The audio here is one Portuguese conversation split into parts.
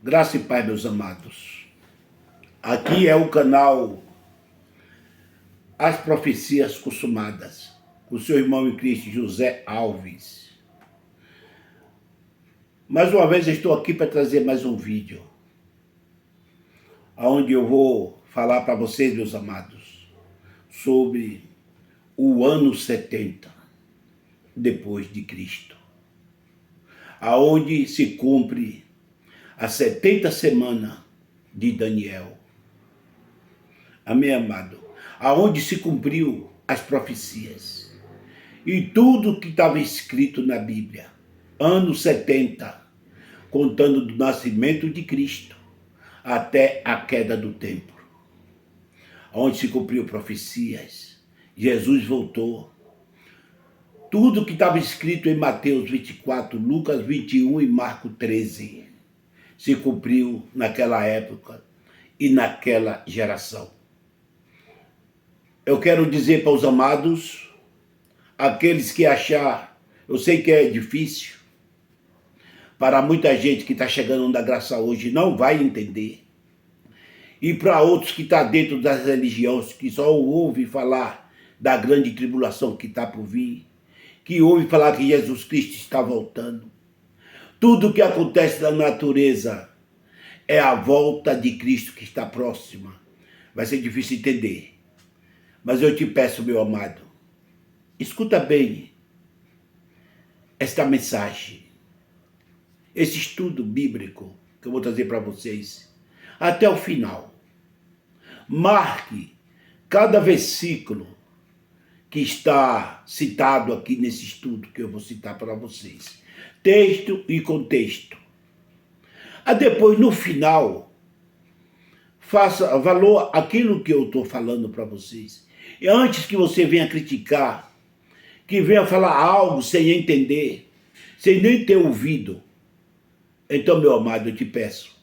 Graça e paz, meus amados. Aqui é o canal As Profecias Consumadas, com o seu irmão em Cristo, José Alves. Mais uma vez eu estou aqui para trazer mais um vídeo, onde eu vou falar para vocês, meus amados, sobre o ano 70 depois de Cristo, aonde se cumpre a 70 semana de Daniel. Amém, amado? Aonde se cumpriu as profecias e tudo que estava escrito na Bíblia. Ano 70, contando do nascimento de Cristo até a queda do templo. Onde se cumpriu profecias. Jesus voltou. Tudo que estava escrito em Mateus 24, Lucas 21 e Marco 13 se cumpriu naquela época e naquela geração. Eu quero dizer para os amados, aqueles que achar, eu sei que é difícil, para muita gente que está chegando na graça hoje não vai entender. E para outros que estão dentro das religiões, que só ouvem falar da grande tribulação que está por vir, que ouvem falar que Jesus Cristo está voltando. Tudo que acontece na natureza é a volta de Cristo que está próxima. Vai ser difícil entender. Mas eu te peço, meu amado, escuta bem esta mensagem, esse estudo bíblico que eu vou trazer para vocês, até o final. Marque cada versículo que está citado aqui nesse estudo que eu vou citar para vocês. Texto e contexto. Depois, no final, faça valor aquilo que eu estou falando para vocês. E antes que você venha criticar, que venha falar algo sem entender, sem nem ter ouvido, então, meu amado, eu te peço,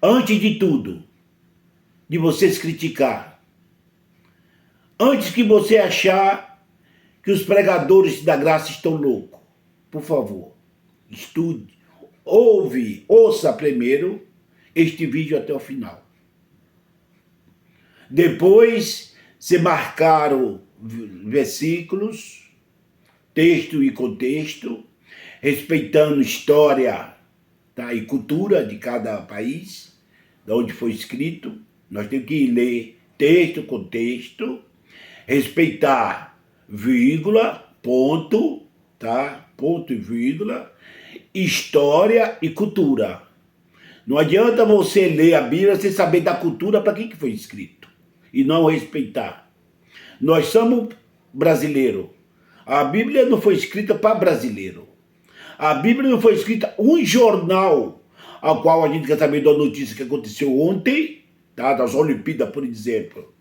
antes de tudo, de vocês criticar, antes que você achar que os pregadores da graça estão loucos, por favor, estude, ouça primeiro este vídeo até o final. Depois, se marcaram versículos, texto e contexto, respeitando história, tá, e cultura de cada país, de onde foi escrito. Nós temos que ler texto, contexto, respeitar vírgula, ponto, tá, ponto e vírgula, história e cultura. Não adianta você ler a Bíblia sem saber da cultura para que foi escrito e não respeitar. Nós somos brasileiros. A Bíblia não foi escrita para brasileiro. A Bíblia não foi escrita um jornal ao qual a gente quer saber da notícia que aconteceu ontem, tá, das Olimpíadas, por exemplo.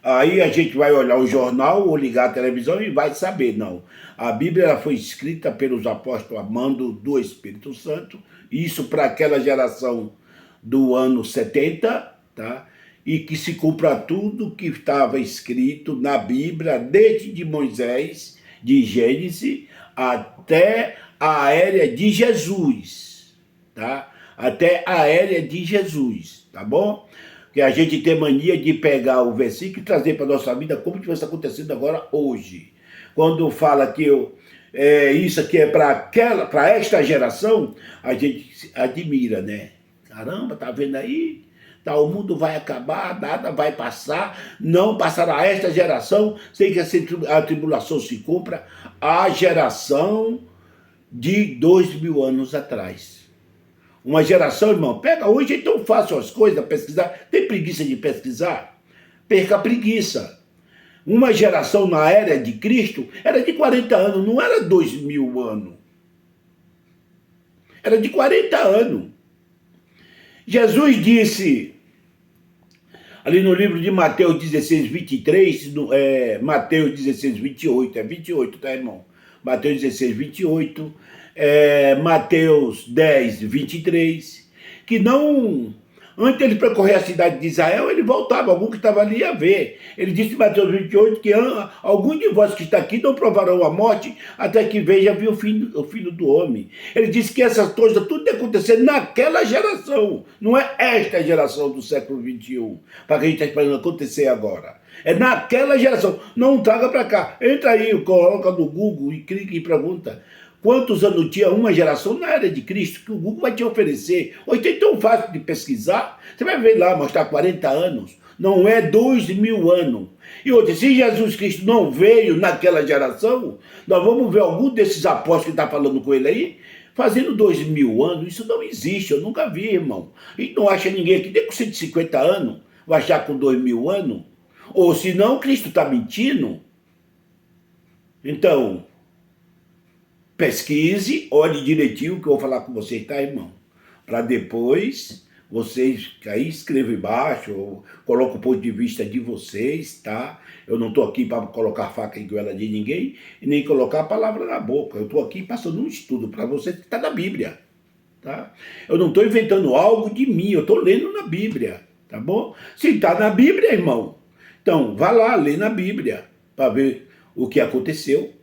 Aí a gente vai olhar o jornal ou ligar a televisão e vai saber, não. A Bíblia ela foi escrita pelos apóstolos a mando do Espírito Santo, isso para aquela geração do ano 70, tá? E que se cumpra tudo que estava escrito na Bíblia, desde de Moisés, de Gênesis, até a era de Jesus, tá? Até a era de Jesus, tá bom? Que a gente tem mania de pegar o versículo e trazer para a nossa vida como se estivesse acontecendo agora, hoje. Quando fala que isso aqui é para esta geração, a gente admira, né? Caramba, tá vendo aí? Tá, o mundo vai acabar, nada vai passar, não passará esta geração sem que a tribulação se cumpra, a geração de 2000 anos atrás. Uma geração, irmão, pega hoje, é tão fácil as coisas, pesquisar. Tem preguiça de pesquisar? Perca a preguiça. Uma geração na era de Cristo era de 40 anos, não era 2000 anos. Era de 40 anos. Jesus disse, ali no livro de Mateus 16, 23, Mateus 16, 28, é 28, tá, irmão? Mateus 16, 28, Mateus 10, 23, que não Antes de ele percorrer a cidade de Israel, ele voltava, algum que estava ali ia ver. Ele disse em Mateus 28 que algum de vós que está aqui não provarão a morte até que veja vir o filho do homem. Ele disse que essas coisas tudo ia acontecer naquela geração, não é esta geração do século XXI, para que a gente está esperando acontecer agora. É naquela geração. Não traga para cá. Entra aí, coloca no Google e clica e pergunta. Quantos anos tinha uma geração na era de Cristo que o Google vai te oferecer? Hoje é tão fácil de pesquisar. Você vai ver lá, mostrar 40 anos. Não é 2000 anos. E outra, se Jesus Cristo não veio naquela geração, nós vamos ver algum desses apóstolos que está falando com ele aí, fazendo 2000 anos. Isso não existe, eu nunca vi, irmão. E não acha ninguém aqui, nem com 150 anos, vai achar com 2000 anos. Ou se não, Cristo está mentindo. Então, pesquise, olhe direitinho o que eu vou falar com vocês, tá, irmão? Para depois vocês aí escrevam embaixo, ou coloquem o ponto de vista de vocês, tá? Eu não estou aqui para colocar faca em goela de ninguém e nem colocar a palavra na boca. Eu estou aqui passando um estudo para vocês que está na Bíblia, tá? Eu não estou inventando algo de mim, eu estou lendo na Bíblia, tá bom? Se está na Bíblia, irmão, então vá lá, lê na Bíblia para ver o que aconteceu.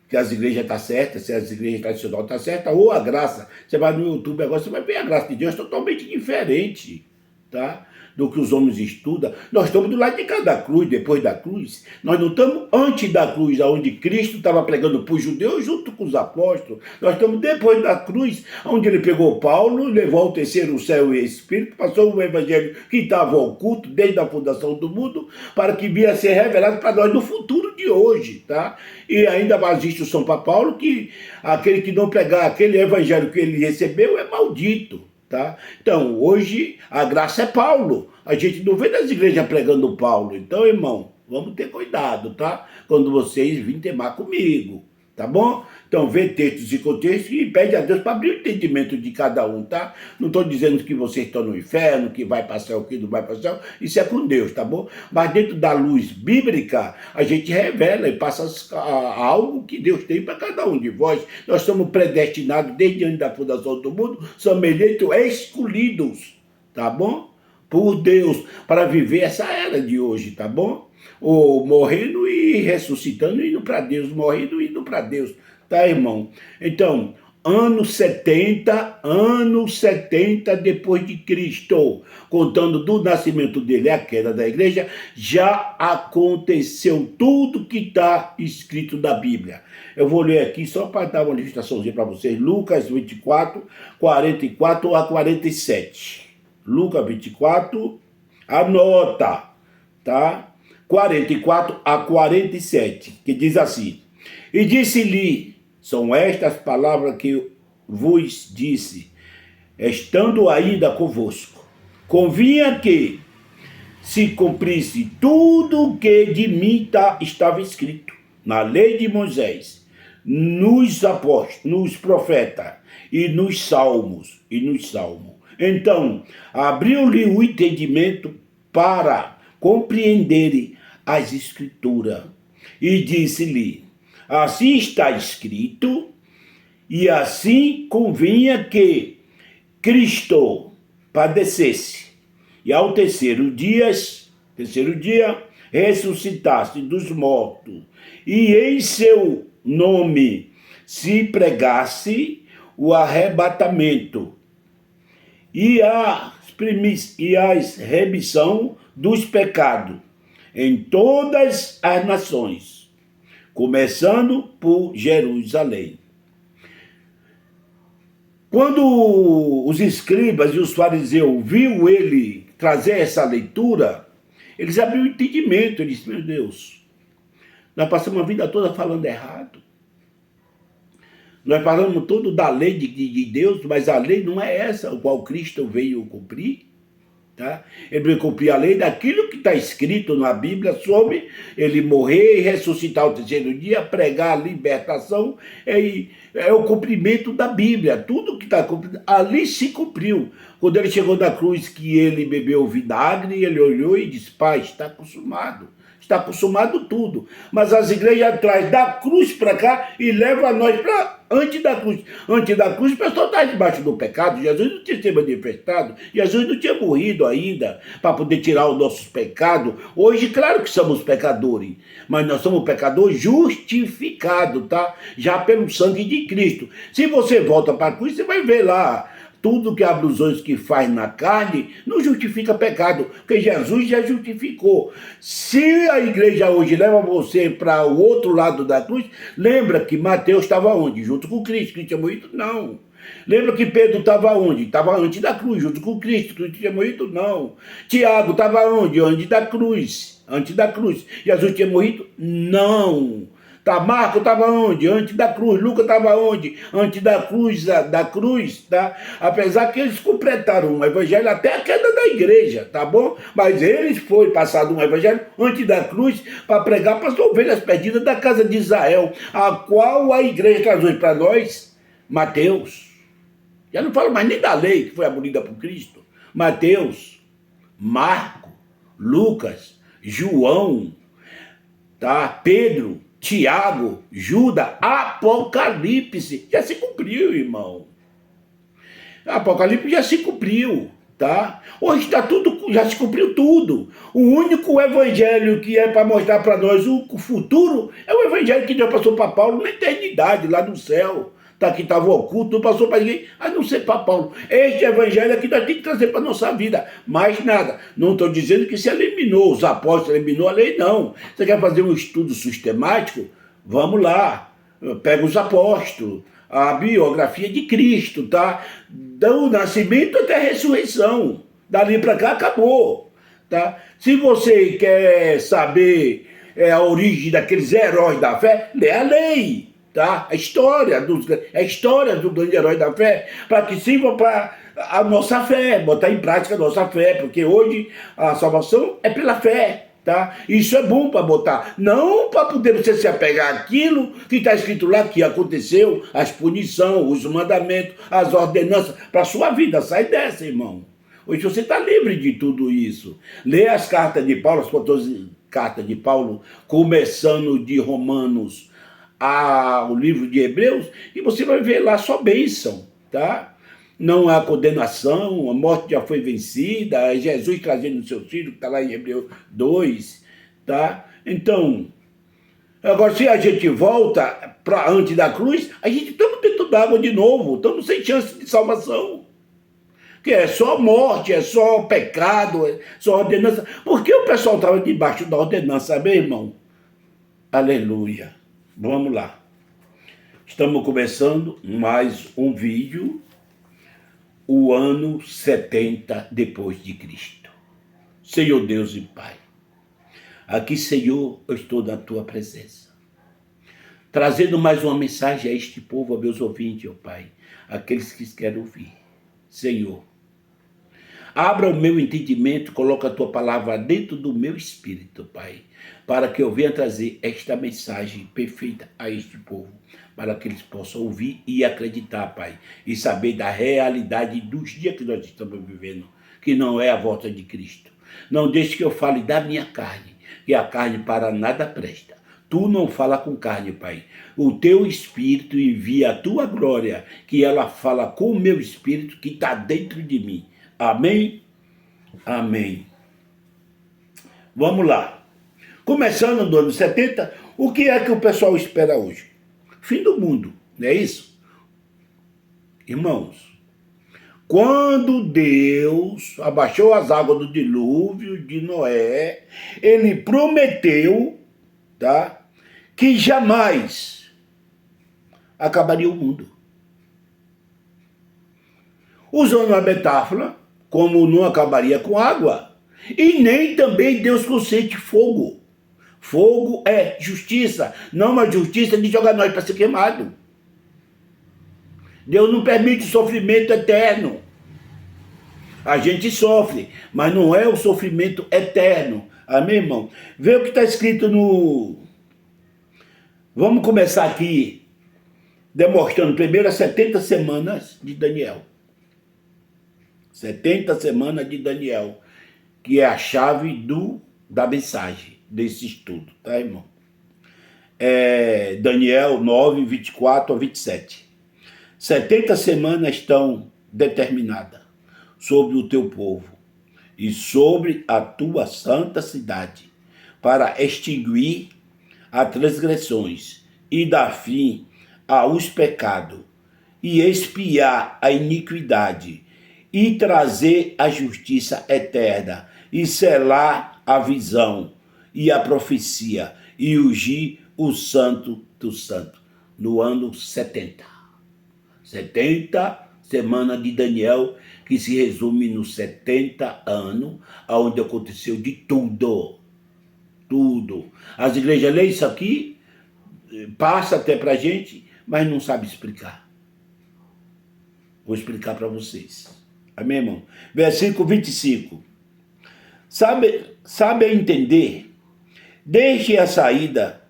Que as igrejas estão certas, se as igrejas tradicionais estão certas, ou a graça. Você vai no YouTube agora, você vai ver a graça de Deus totalmente diferente, tá? Do que os homens estudam. Nós estamos do lado de cada cruz, depois da cruz. Nós não estamos antes da cruz, onde Cristo estava pregando para os judeus junto com os apóstolos. Nós estamos depois da cruz, onde ele pegou Paulo, levou ao terceiro céu e Espírito, passou o evangelho que estava oculto desde a fundação do mundo, para que vinha a ser revelado para nós no futuro de hoje, tá? E ainda mais instrução para Paulo que aquele que não pregar aquele evangelho que ele recebeu é maldito. Tá? Então, hoje, a graça é Paulo. A gente não vê nas igrejas pregando Paulo. Então, irmão, vamos ter cuidado, tá? Quando vocês virem temar comigo, tá bom? Então, vê textos e contextos e pede a Deus para abrir o entendimento de cada um, tá? Não estou dizendo que vocês estão no inferno, que vai para o céu, que não vai para o céu. Isso é com Deus, tá bom? Mas dentro da luz bíblica, a gente revela e passa algo que Deus tem para cada um de vós. Nós somos predestinados desde antes da fundação do mundo, somos eleitos escolhidos, tá bom? Por Deus, para viver essa era de hoje, tá bom? Ou morrendo e ressuscitando e indo para Deus, morrendo e indo para Deus, tá, irmão? Então, anos 70 depois de Cristo, contando do nascimento dele à queda da igreja, já aconteceu tudo que está escrito na Bíblia. Eu vou ler aqui só para dar uma ilustraçãozinha para vocês, Lucas 24, 44 a 47. Lucas 24, anota, tá? 44 a 47, que diz assim: E disse-lhe, são estas palavras que vos disse, estando ainda convosco, convinha que se cumprisse tudo o que de mim estava escrito na lei de Moisés, nos apóstolos, nos profetas e nos salmos. Então, abriu-lhe o entendimento para compreender as Escrituras. E disse-lhe, assim está escrito, e assim convinha que Cristo padecesse, e ao terceiro dia ressuscitasse dos mortos, e em seu nome se pregasse o arrebatamento, e a remissão dos pecados em todas as nações, começando por Jerusalém. Quando os escribas e os fariseus viu ele trazer essa leitura, eles abriram o entendimento, eles disseram, meu Deus, nós passamos a vida toda falando errado. Nós falamos tudo da lei de Deus, mas a lei não é essa, o qual Cristo veio cumprir. Tá? Ele veio cumprir a lei daquilo que está escrito na Bíblia sobre ele morrer e ressuscitar ao terceiro dia, pregar a libertação, é o cumprimento da Bíblia. Tudo que está cumprido, ali se cumpriu. Quando ele chegou na cruz, que ele bebeu vinagre, ele olhou e disse, Pai, está consumado. Está consumado tudo. Mas as igrejas trazem da cruz para cá e levam nós para Antes da cruz. Antes da cruz, o pessoal estava debaixo do pecado. Jesus não tinha se manifestado. Jesus não tinha morrido ainda para poder tirar os nossos pecados. Hoje, claro que somos pecadores. Mas nós somos pecadores justificados, tá? Já pelo sangue de Cristo. Se você volta para a cruz, você vai ver lá. Tudo que abre os olhos que faz na carne não justifica pecado, porque Jesus já justificou. Se a igreja hoje leva você para o outro lado da cruz, lembra que Mateus estava onde? Junto com Cristo. Cristo tinha morrido? Não. Lembra que Pedro estava onde? Estava antes da cruz, junto com Cristo. Cristo tinha morrido? Não. Tiago estava onde? Antes da cruz. Antes da cruz. Jesus tinha morrido? Não. Tá, Marco estava onde? Antes da cruz. Lucas estava onde? Antes da cruz, tá? Apesar que eles completaram um evangelho até a queda da igreja, tá bom? Mas eles foram passado um evangelho antes da cruz para pregar para as ovelhas perdidas da casa de Israel, a qual a igreja traz hoje para nós, Mateus. Já não falo mais nem da lei que foi abolida por Cristo. Mateus, Marco, Lucas, João, tá? Pedro, Tiago, Judas, Apocalipse. Já se cumpriu, irmão. Apocalipse já se cumpriu, tá? Hoje está tudo, já se cumpriu tudo. O único evangelho que é para mostrar para nós o futuro é o evangelho que Deus passou para Paulo na eternidade, lá no céu. Tá, que estava oculto, não passou para ninguém, a não ser para Paulo. Este evangelho aqui nós temos que trazer para a nossa vida. Mais nada. Não estou dizendo que se eliminou os apóstolos, eliminou a lei, não. Você quer fazer um estudo sistemático? Vamos lá. Pega os apóstolos, a biografia de Cristo, tá? Do nascimento até a ressurreição. Dali para cá acabou. Tá? Se você quer saber a origem daqueles heróis da fé, lê a lei. Tá? A história do grande herói da fé, para que sirva para a nossa fé, botar em prática a nossa fé, porque hoje a salvação é pela fé. Tá? Isso é bom para botar, não para poder você se apegar àquilo que está escrito lá, que aconteceu, as punições, os mandamentos, as ordenanças, para a sua vida. Sai dessa, irmão. Hoje você está livre de tudo isso. Lê as cartas de Paulo, as 14 cartas de Paulo, começando de Romanos o livro de Hebreus, e você vai ver lá só bênção, tá? Não há condenação, a morte já foi vencida, é Jesus trazendo o seu filho, que está lá em Hebreus 2, tá? Então, agora se a gente volta para antes da cruz, a gente estamos dentro d'água de novo, estamos sem chance de salvação. Que é só morte, é só pecado, é só ordenança. Por que o pessoal estava debaixo da ordenança, meu irmão? Aleluia. Vamos lá. Estamos começando mais um vídeo, o ano 70 depois de Cristo. Senhor Deus e Pai, aqui, Senhor, eu estou na Tua presença, trazendo mais uma mensagem a este povo, a meus ouvintes, ó Pai, aqueles que querem ouvir. Senhor, abra o meu entendimento, coloca a Tua palavra dentro do meu espírito, Pai, para que eu venha trazer esta mensagem perfeita a este povo, para que eles possam ouvir e acreditar, Pai, e saber da realidade dos dias que nós estamos vivendo, que não é a volta de Cristo. Não deixe que eu fale da minha carne, que a carne para nada presta. Tu não fala com carne, Pai. O Teu Espírito envia a Tua glória, que ela fala com o meu Espírito que está dentro de mim. Amém? Amém. Vamos lá. Começando no ano 70, o que é que o pessoal espera hoje? Fim do mundo, não é isso? Irmãos, quando Deus abaixou as águas do dilúvio de Noé, Ele prometeu, tá, que jamais acabaria o mundo. Usando a metáfora, como não acabaria com água, e nem também Deus consente fogo. Fogo é justiça, não uma justiça de jogar nós para ser queimado. Deus não permite sofrimento eterno. A gente sofre, mas não é o sofrimento eterno. Amém, irmão? Vê o que está escrito no... Vamos começar aqui, demonstrando primeiro as 70 semanas de Daniel. 70 semanas de Daniel, que é a chave da mensagem desse estudo, tá, irmão? Daniel 9, 24 a 27. 70 semanas estão determinadas sobre o teu povo e sobre a tua santa cidade, para extinguir as transgressões e dar fim aos pecados, e expiar a iniquidade, e trazer a justiça eterna, e selar a visão e a profecia, e ungir o santo do santo, no ano 70. 70 semanas de Daniel, que se resume nos 70 anos, onde aconteceu de tudo. Tudo. As igrejas lêem isso aqui, passa até pra gente, mas não sabe explicar. Vou explicar para vocês. Amém, irmão? Versículo 25. Sabe entender? Deixe a saída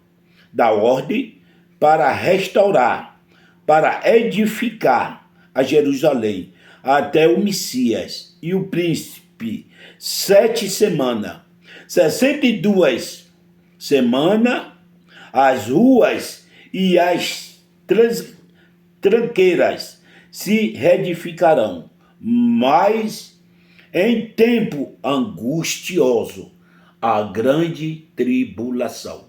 da ordem para restaurar, para edificar a Jerusalém, até o Messias e o príncipe, 7 semanas. 62 semanas, as ruas e as tranqueiras se reedificarão, mas em tempo angustioso, a grande tribulação.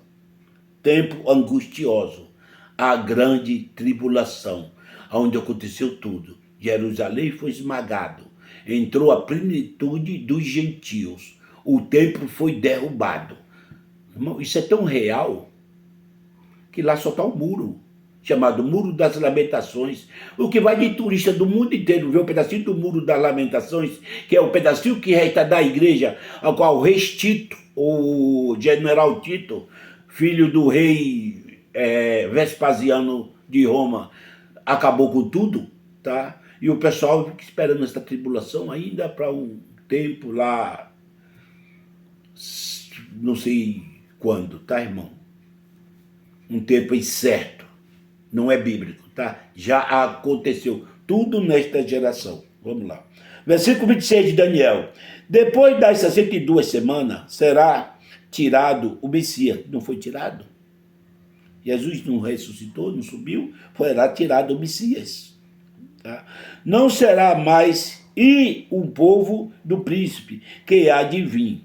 Tempo angustioso, a grande tribulação, onde aconteceu tudo. Jerusalém foi esmagado, entrou a plenitude dos gentios, o templo foi derrubado. Irmão, isso é tão real que lá só está o muro, chamado Muro das Lamentações. O que vai de turista do mundo inteiro ver um pedacinho do Muro das Lamentações, que é o pedacinho que resta da igreja, ao qual o rei Tito, o general Tito, filho do rei Vespasiano de Roma, acabou com tudo, tá? E o pessoal fica esperando essa tribulação ainda para um tempo lá, não sei quando, tá, irmão? Um tempo incerto, não é bíblico, tá? Já aconteceu tudo nesta geração. Vamos lá. Versículo 26 de Daniel. Depois das 62 semanas, será tirado o Messias. Não foi tirado? Jesus não ressuscitou, não subiu, será tirado o Messias. Tá? Não será mais e o povo do príncipe que há de vir.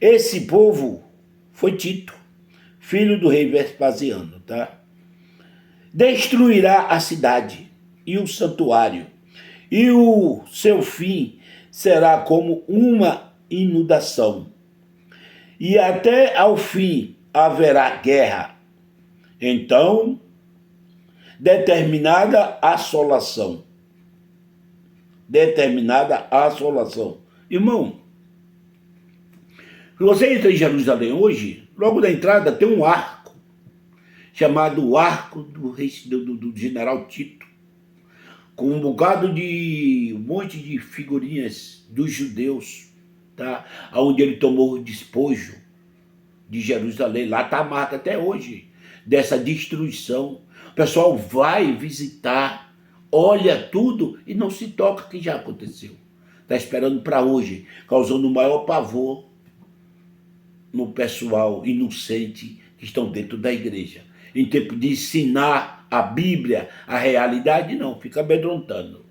Esse povo foi Tito, filho do rei Vespasiano, tá? Destruirá a cidade e o santuário, e o seu fim será como uma inundação. E até ao fim haverá guerra. Então, determinada assolação. Determinada assolação. Irmão, se você entra em Jerusalém hoje, logo na entrada tem um arco, chamado o Arco do General Tito, com um monte de figurinhas dos judeus, tá? Onde ele tomou o despojo de Jerusalém. Lá está a marca até hoje dessa destruição. O pessoal vai visitar, olha tudo e não se toca que já aconteceu. Está esperando para hoje, causando o maior pavor no pessoal inocente que estão dentro da igreja. Em tempo de ensinar a Bíblia, a realidade, não, fica amedrontando.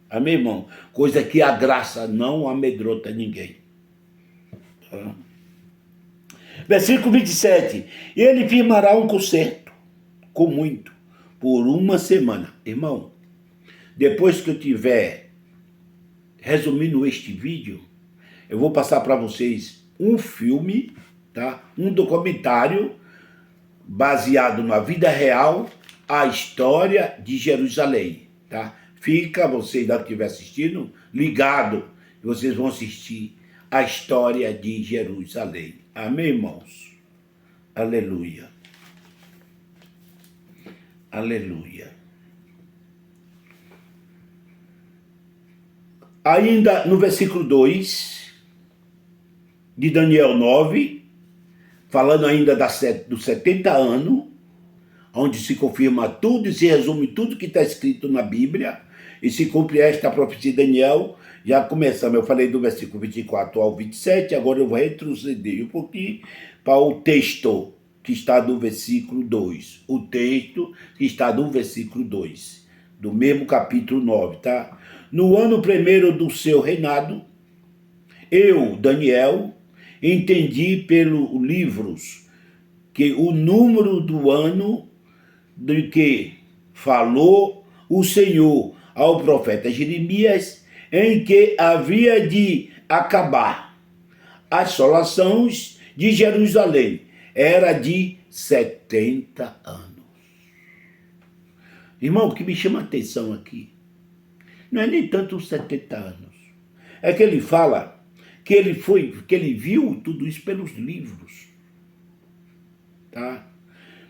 Amém, irmão? Coisa que a graça não amedronta ninguém. Tá? Versículo 27. Ele firmará um concerto, com muito, por uma semana. Irmão, depois que eu tiver resumindo este vídeo, eu vou passar para vocês um filme, tá? Um documentário baseado na vida real, a história de Jerusalém, tá? Fica, você ainda estiver assistindo, ligado, e vocês vão assistir a história de Jerusalém. Amém, irmãos? Aleluia. Aleluia. Ainda no versículo 2 de Daniel 9, falando ainda dos 70 anos, onde se confirma tudo e se resume tudo que está escrito na Bíblia, e se cumpre esta profecia de Daniel. Já começamos, eu falei do versículo 24 ao 27, agora eu vou retroceder um pouquinho para o texto que está no versículo 2. O texto que está no versículo 2, do mesmo capítulo 9, tá? No ano primeiro do seu reinado, eu, Daniel, entendi pelos livros que o número do ano de que falou o Senhor ao profeta Jeremias, em que havia de acabar as assolações de Jerusalém, era de 70 anos. Irmão, o que me chama a atenção aqui não é nem tanto os 70 anos. É que ele fala que ele viu tudo isso pelos livros. Tá?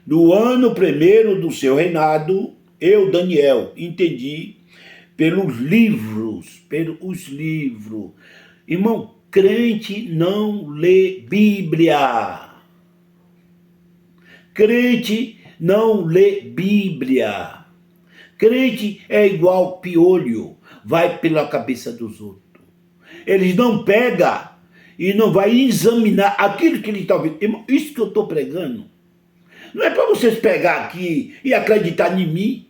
No ano primeiro do seu reinado, eu, Daniel, entendi pelos livros. Irmão, crente não lê Bíblia. Crente não lê Bíblia. Crente é igual piolho, vai pela cabeça dos outros. Eles não pegam e não vai examinar aquilo que ele está ouvindo. Irmão, isso que eu estou pregando não é para vocês pegar aqui e acreditar em mim,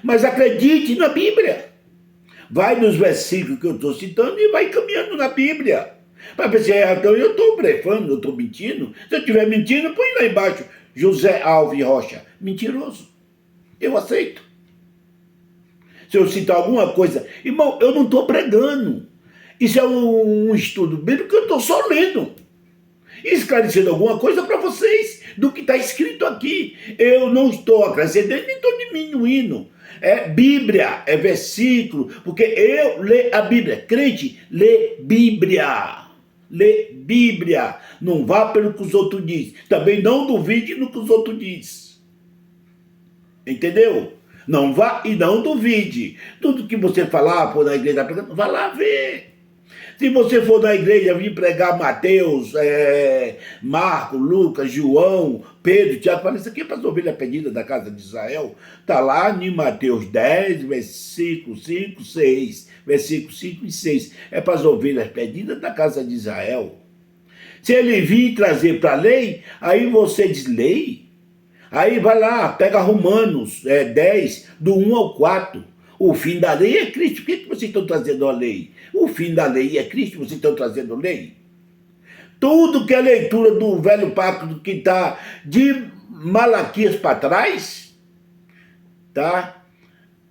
mas acredite na Bíblia. Vai nos versículos que eu estou citando e vai caminhando na Bíblia. Para pensar, então eu estou blefando, eu estou mentindo. Se eu estiver mentindo, põe lá embaixo, José Alves Rocha. Mentiroso. Eu aceito. Se eu citar alguma coisa, irmão, eu não estou pregando. Isso é um estudo bíblico que eu estou só lendo. Esclarecendo alguma coisa para vocês do que está escrito aqui. Eu não estou acrescentando, nem estou diminuindo. É Bíblia, é versículo, porque eu leio a Bíblia. Crente, lê Bíblia. Lê Bíblia. Não vá pelo que os outros dizem. Também não duvide no que os outros dizem. Entendeu? Não vá e não duvide. Tudo que você falar, for na igreja, vá lá ver. Se você for na igreja vir pregar Mateus, Marcos, Lucas, João, Pedro, Tiago, fala, isso aqui é para as ovelhas perdidas da casa de Israel. Está lá em Mateus 10, versículo 5, 6. Versículo 5 e 6. É para as ovelhas perdidas da casa de Israel. Se ele vir trazer para a lei, aí você diz lei. Aí vai lá, pega Romanos 10, do 1 ao 4. O fim da lei é Cristo. Por que vocês estão trazendo a lei? O fim da lei é Cristo, vocês estão trazendo lei? Tudo que é leitura do velho pacto que está de Malaquias para trás, tá?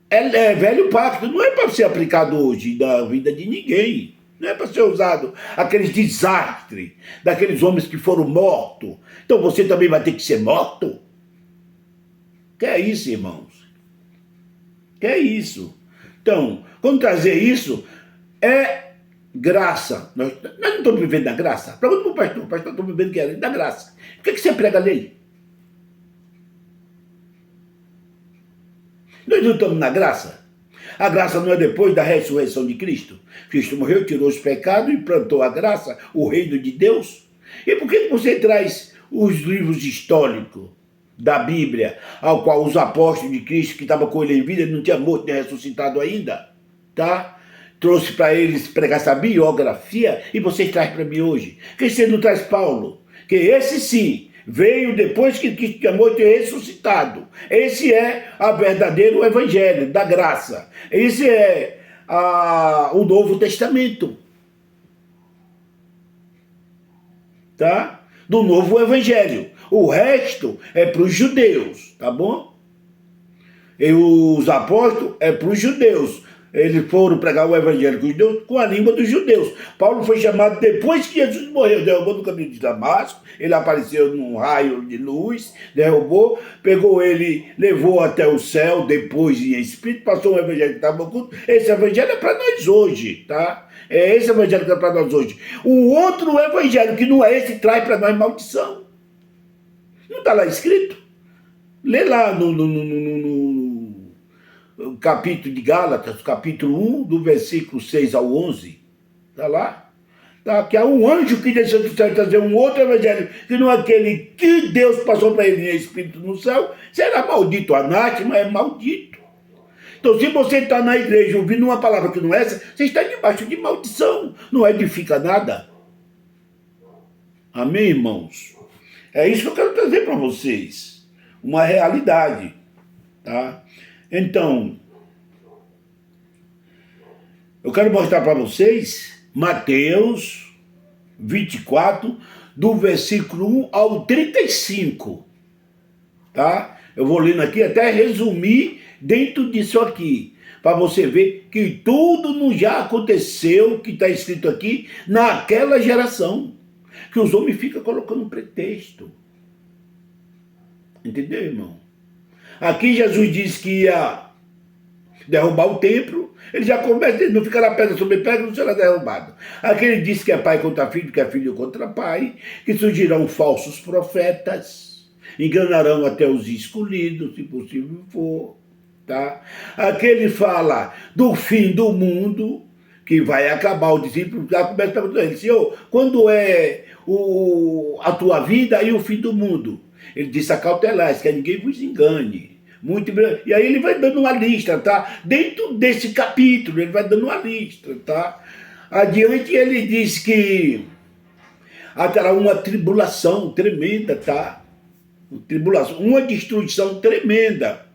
É velho pacto, não é para ser aplicado hoje na vida de ninguém. Não é para ser usado aqueles desastres daqueles homens que foram mortos. Então você também vai ter que ser morto? Que é isso, irmãos? Que é isso? Então, quando trazer isso, é graça. Nós não estamos vivendo da graça. Pergunta para o pastor está vivendo que é da graça. Por que você prega a lei? Nós não estamos na graça. A graça não é depois da ressurreição de Cristo. Cristo morreu, tirou os pecados e plantou a graça, o reino de Deus. E por que você traz os livros históricos da Bíblia, ao qual os apóstolos de Cristo, que estavam com ele em vida, ele não tinha morto nem ressuscitado ainda, tá? Trouxe para eles pregar essa biografia e vocês trazem para mim hoje. Por que você não traz Paulo? Que esse sim veio depois que Cristo tinha morto e ressuscitado. Esse é o verdadeiro evangelho da graça. Esse é o Novo Testamento. Tá? Do novo evangelho. O resto é para os judeus, tá bom? E os apóstolos é para os judeus. Eles foram pregar o evangelho com os judeus com a língua dos judeus. Paulo foi chamado depois que Jesus morreu. Derrubou no caminho de Damasco. Ele apareceu num raio de luz. Derrubou, pegou ele, levou até o céu, depois em espírito, passou um evangelho que estava oculto. Esse evangelho é para nós hoje, tá? É esse evangelho que é para nós hoje. O outro evangelho, que não é esse, traz para nós maldição. Não está lá escrito? Lê lá no capítulo de Gálatas, capítulo 1, do versículo 6 ao 11. Está lá? Tá, que há um anjo que desceu do céu trazer um outro evangelho, que não é aquele que Deus passou para ele em espírito no céu, será maldito. Anátema é maldito. Então, se você está na igreja ouvindo uma palavra que não é essa, você está debaixo de maldição. Não edifica nada. Amém, irmãos? É isso que eu quero trazer para vocês. Uma realidade. Tá? Então, eu quero mostrar para vocês Mateus 24, do versículo 1 ao 35. Tá? Eu vou lendo aqui até resumir dentro disso aqui, para você ver que tudo não já aconteceu, que está escrito aqui, naquela geração, que os homens ficam colocando um pretexto. Entendeu, irmão? Aqui Jesus disse que ia derrubar o templo, ele já começa, não ficará pedra sobre pedra, não será derrubado. Aqui ele disse que é pai contra filho, que é filho contra pai, que surgirão falsos profetas, enganarão até os escolhidos, se possível for. Tá? Aqui ele fala do fim do mundo, que vai acabar. O discípulo já começa perguntando a ele: Senhor, quando é a tua vida e o fim do mundo? Ele disse: acautelais, que ninguém vos engane. Muito bem. E aí ele vai dando uma lista, tá? Dentro desse capítulo, ele vai dando uma lista, tá? Adiante ele diz que haverá uma tribulação tremenda, tá? Tribulação, uma destruição tremenda,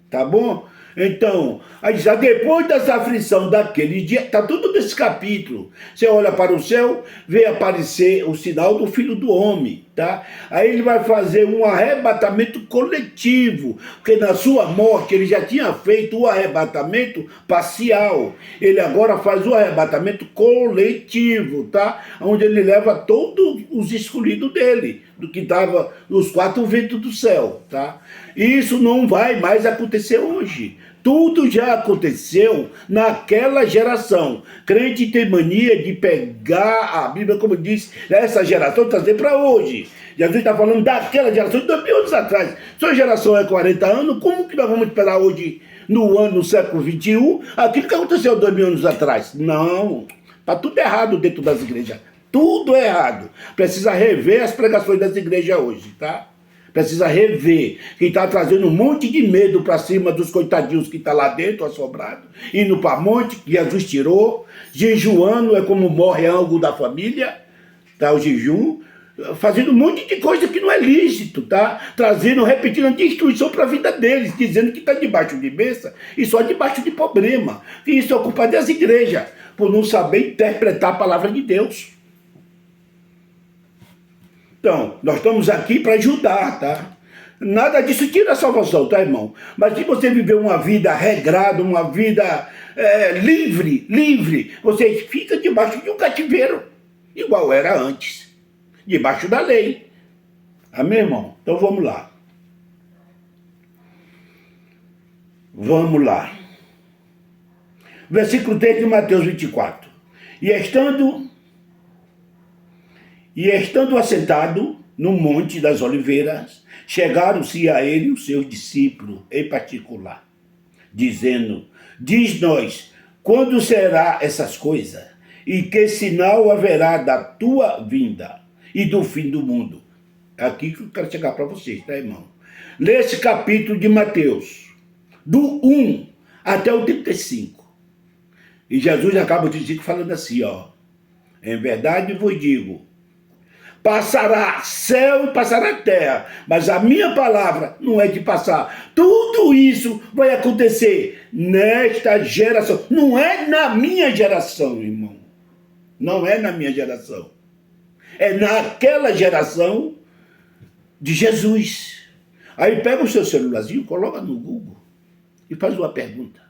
tá bom? Então, aí diz, depois dessa aflição daquele dia, está tudo nesse capítulo. Você olha para o céu, vê aparecer o sinal do Filho do Homem, tá? Aí ele vai fazer um arrebatamento coletivo, porque na sua morte ele já tinha feito o arrebatamento parcial. Ele agora faz o arrebatamento coletivo, tá? Onde ele leva todos os escolhidos dele, do que estava nos quatro ventos do céu, tá? E isso não vai mais acontecer hoje. Tudo já aconteceu naquela geração. Crente tem mania de pegar a Bíblia, como diz, essa geração, trazer para hoje. Jesus está falando daquela geração de 2000 anos atrás. Sua geração é 40 anos, como que nós vamos esperar hoje, no século XXI, aquilo que aconteceu 2000 anos atrás? Não, está tudo errado dentro das igrejas. Tudo errado. Precisa rever as pregações das igrejas hoje, tá? Precisa rever, que está trazendo um monte de medo para cima dos coitadinhos que está lá dentro, assombrado, indo para monte, que Jesus tirou, jejuando, é como morre algo da família, tá, o jejum, fazendo um monte de coisa que não é lícito, tá? Trazendo, repetindo a destruição para a vida deles, dizendo que está debaixo de bênção e só debaixo de problema. E isso é culpa das igrejas, por não saber interpretar a palavra de Deus. Então, nós estamos aqui para ajudar, tá? Nada disso tira a salvação, tá, irmão? Mas se você viver uma vida regrada, uma vida livre, você fica debaixo de um cativeiro, igual era antes, debaixo da lei. Amém, irmão? Então vamos lá. Vamos lá. Versículo 3 de Mateus 24. E estando assentado no Monte das Oliveiras, chegaram-se a ele os seus discípulos em particular, dizendo: diz-nos, quando será essas coisas? E que sinal haverá da tua vinda e do fim do mundo? É aqui que eu quero chegar para vocês, tá, irmão? Lê esse capítulo de Mateus, do 1 até o 35. E Jesus acaba o 35 falando assim, ó: em verdade vos digo, passará céu e passará terra, mas a minha palavra não é de passar. Tudo isso vai acontecer nesta geração. Não é na minha geração, irmão. Não é na minha geração. É naquela geração de Jesus. Aí pega o seu celularzinho, coloca no Google e faz uma pergunta.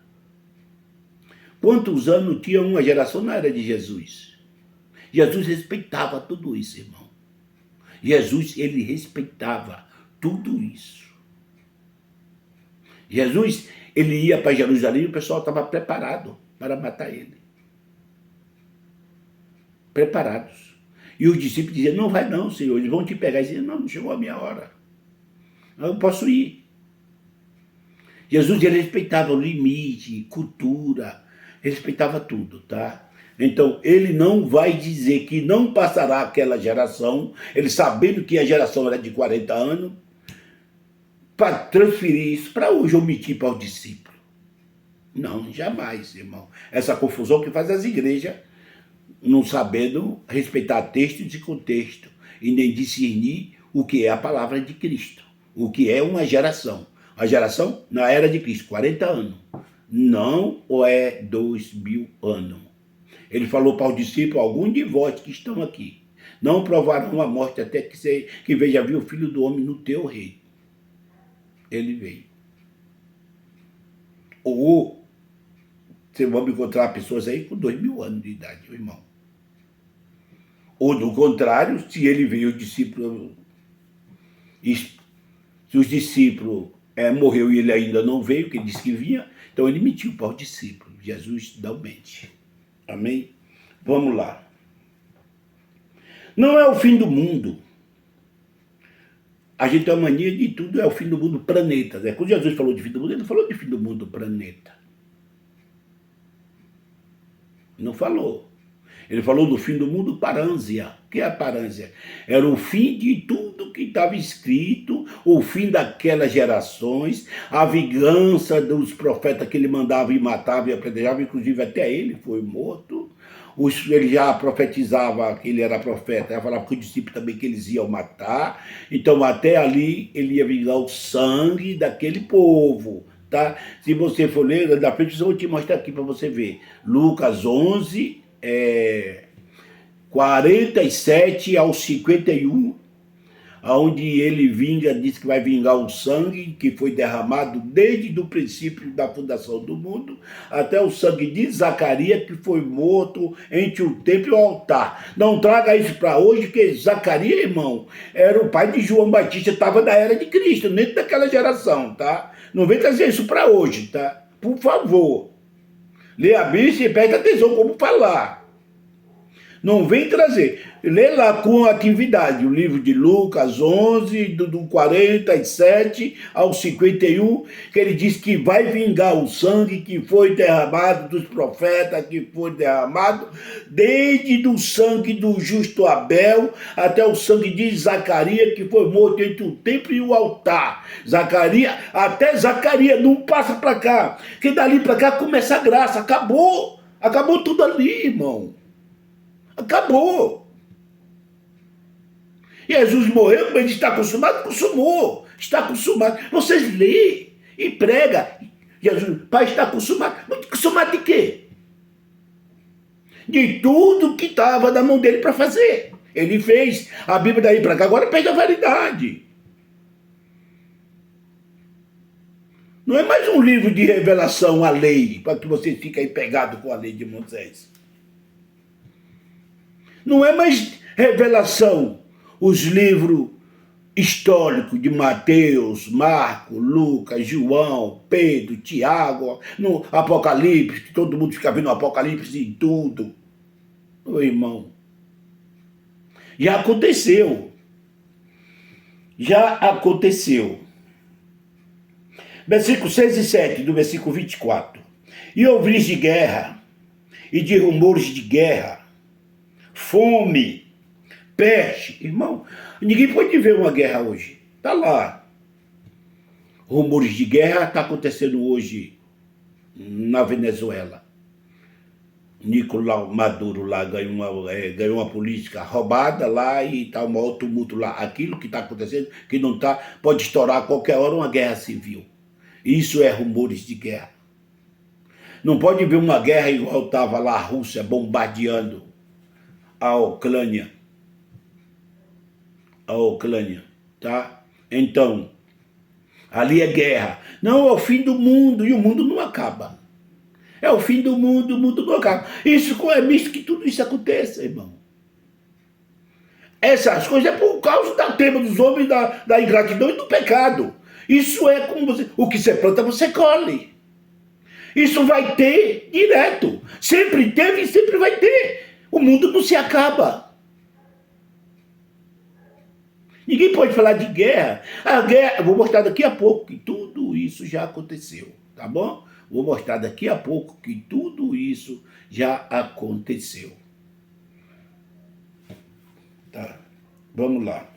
Quantos anos tinha uma geração na era de Jesus? Jesus respeitava tudo isso, irmão. Jesus, ele respeitava tudo isso. Jesus, ele ia para Jerusalém e o pessoal estava preparado para matar ele. Preparados. E os discípulos diziam: não vai não, Senhor, eles vão te pegar. E diziam: não chegou a minha hora. Eu posso ir. Jesus, ele respeitava o limite, cultura, respeitava tudo, tá? Então, ele não vai dizer que não passará aquela geração, ele sabendo que a geração era de 40 anos, para transferir isso para hoje, omitir para o discípulo. Não, jamais, irmão. Essa confusão que faz as igrejas, não sabendo respeitar textos e contexto, e nem discernir o que é a palavra de Cristo, o que é uma geração. A geração na era de Cristo, 40 anos. Não é 2000 anos. Ele falou para os discípulos, alguns de vós que estão aqui, não provarão a morte até que veja vir o Filho do Homem no teu reino. Ele veio. Ou você vai encontrar pessoas aí com 2000 anos de idade, meu irmão. Ou do contrário, se ele veio, o discípulo, se os discípulos morreu e ele ainda não veio, que ele disse que vinha, então ele mentiu para os discípulos. Jesus não mente. Amém? Vamos lá. Não é o fim do mundo. A gente tem uma mania de tudo é o fim do mundo, planeta. Né? Quando Jesus falou de fim do mundo, ele não falou de fim do mundo, planeta. Não falou. Ele falou do fim do mundo, parânsia. O que é a parânsia? Era o fim de tudo que estava escrito, o fim daquelas gerações, a vingança dos profetas que ele mandava e matava e apedrejava, inclusive até ele foi morto. Ele já profetizava que ele era profeta, já falava com os discípulos também que eles iam matar. Então até ali ele ia vingar o sangue daquele povo. Tá? Se você for ler, da frente eu vou te mostrar aqui para você ver. Lucas 11, 47 ao 51, onde ele diz que vai vingar o sangue que foi derramado desde o princípio da fundação do mundo, até o sangue de Zacarias, que foi morto entre o templo e o altar. Não traga isso para hoje, porque Zacarias, irmão, era o pai de João Batista, estava na era de Cristo, dentro daquela geração, tá? Não vem trazer isso para hoje, tá? Por favor. Lê a Bíblia e preste atenção como falar. Não vem trazer. Lê lá com atividade o livro de Lucas 11, do 47 ao 51, que ele diz que vai vingar o sangue que foi derramado dos profetas, que foi derramado desde o sangue do justo Abel até o sangue de Zacarias, que foi morto entre o templo e o altar. Até Zacarias, não passa para cá, que dali para cá começa a graça. Acabou tudo ali, irmão. Acabou. Jesus morreu, mas está consumado? Consumou. Está consumado. Vocês lêem e pregam. Jesus, Pai, está consumado. Mas consumado de quê? De tudo que estava na mão dele para fazer. Ele fez. A Bíblia daí para cá agora perde a validade. Não é mais um livro de revelação à lei, para que você fique aí pegado com a lei de Moisés. Não é mais revelação, os livros históricos de Mateus, Marcos, Lucas, João, Pedro, Tiago, no Apocalipse, que todo mundo fica vendo o Apocalipse em tudo. Meu irmão, já aconteceu. Já aconteceu. Versículos 6 e 7 do versículo 24. E ouvis de guerra, e de rumores de guerra, fome, peste. Irmão, ninguém pode ver uma guerra hoje. Está lá. Rumores de guerra está acontecendo hoje na Venezuela. Nicolás Maduro lá ganhou uma política roubada lá e está um maior tumulto lá. Aquilo que está acontecendo, que não está, pode estourar a qualquer hora uma guerra civil. Isso é rumores de guerra. Não pode ver uma guerra igual estava lá a Rússia bombardeando a Ucrânia. A Ucrânia, tá? Então, ali é guerra. Não, é o fim do mundo e o mundo não acaba. É o fim do mundo, o mundo não acaba. Isso é misto que tudo isso aconteça, irmão. Essas coisas é por causa do tema dos homens, da ingratidão e do pecado. Isso é como o que você planta, você colhe. Isso vai ter direto. Sempre teve e sempre vai ter. O mundo não se acaba. Ninguém pode falar de guerra. A guerra, vou mostrar daqui a pouco que tudo isso já aconteceu, tá bom? Vou mostrar daqui a pouco que tudo isso já aconteceu. Tá, vamos lá.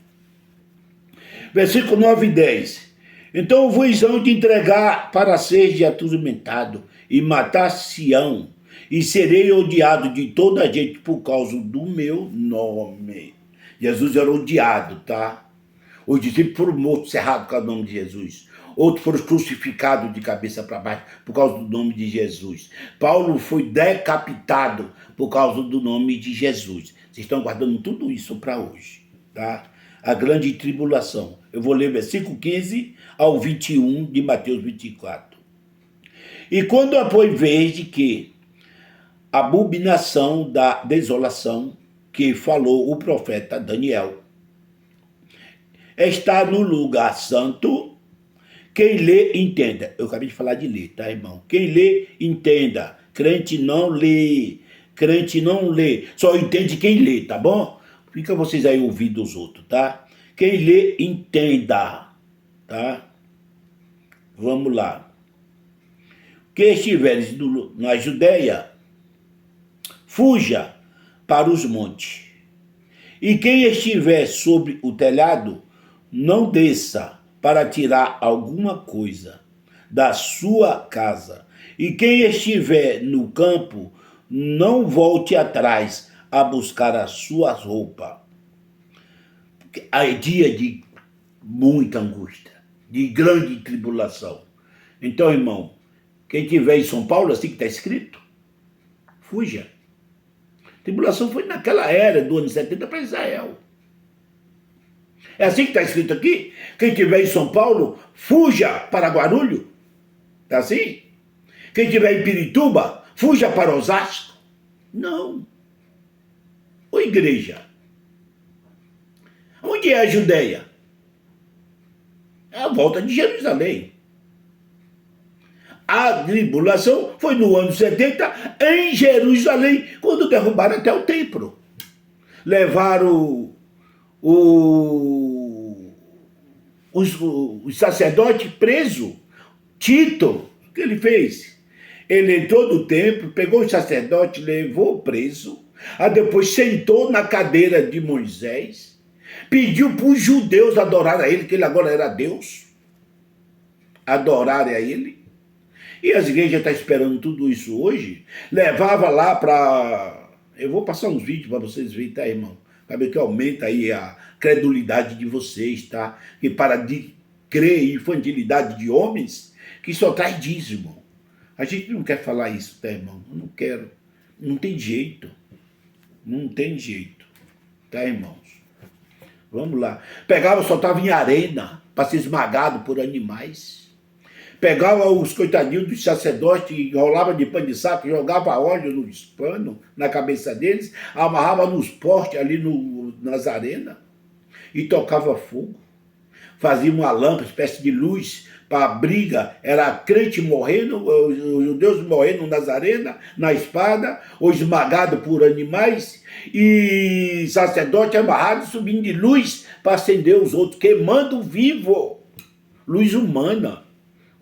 Versículo 9 e 10. Então vos hão de entregar para ser atormentado e matar Sião, e serei odiado de toda a gente por causa do meu nome. Jesus era odiado, tá? Os discípulos foram mortos, cerrados por causa do nome de Jesus. Outros foram crucificados de cabeça para baixo por causa do nome de Jesus. Paulo foi decapitado por causa do nome de Jesus. Vocês estão guardando tudo isso para hoje, tá? A grande tribulação. Eu vou ler versículo 15 ao 21 de Mateus 24. E quando após vede que a abominação da desolação que falou o profeta Daniel está no lugar santo, quem lê, entenda. Eu acabei de falar de ler, tá, irmão? Quem lê, entenda. Crente não lê. Crente não lê. Só entende quem lê, tá bom? Fica vocês aí ouvindo os outros, tá? Quem lê, entenda. Tá? Vamos lá. Quem estiver na Judéia, fuja para os montes. E quem estiver sobre o telhado, não desça para tirar alguma coisa da sua casa. E quem estiver no campo, não volte atrás a buscar a sua roupa. É dia de muita angústia, de grande tribulação. Então, irmão, quem estiver em São Paulo, assim que está escrito, fuja. Tribulação foi naquela era do ano 70 para Israel. É assim que está escrito aqui? Quem estiver em São Paulo, fuja para Guarulhos. Está assim? Quem estiver em Pirituba, fuja para Osasco. Não. Ô igreja, onde é a Judéia? É a volta de Jerusalém. A tribulação foi no ano 70 em Jerusalém, quando derrubaram até o templo. Levaram os sacerdotes presos. Tito, o que ele fez? Ele entrou no templo, pegou o sacerdote, levou preso, aí depois sentou na cadeira de Moisés, pediu para os judeus adorarem a ele, que ele agora era Deus, adorarem a ele. E as igrejas estão esperando tudo isso hoje. Levava lá para... Eu vou passar uns vídeos para vocês verem, tá, irmão? Para ver que aumenta aí a credulidade de vocês, tá? Que para de crer em infantilidade de homens, que só traz dízimo. A gente não quer falar isso, tá, irmão? Eu não quero. Não tem jeito. Não tem jeito. Tá, irmãos? Vamos lá. Pegava, soltava em arena para ser esmagado por animais. Pegava os coitadinhos dos sacerdotes, enrolava de pano de saco, jogava óleo nos panos, na cabeça deles, amarrava nos postes ali nas arenas e tocava fogo. Fazia uma lâmpada, espécie de luz para a briga. Era crente morrendo, os judeus morrendo nas arenas, na espada, ou esmagado por animais, e sacerdote amarrado subindo de luz para acender os outros, queimando vivo. Luz humana.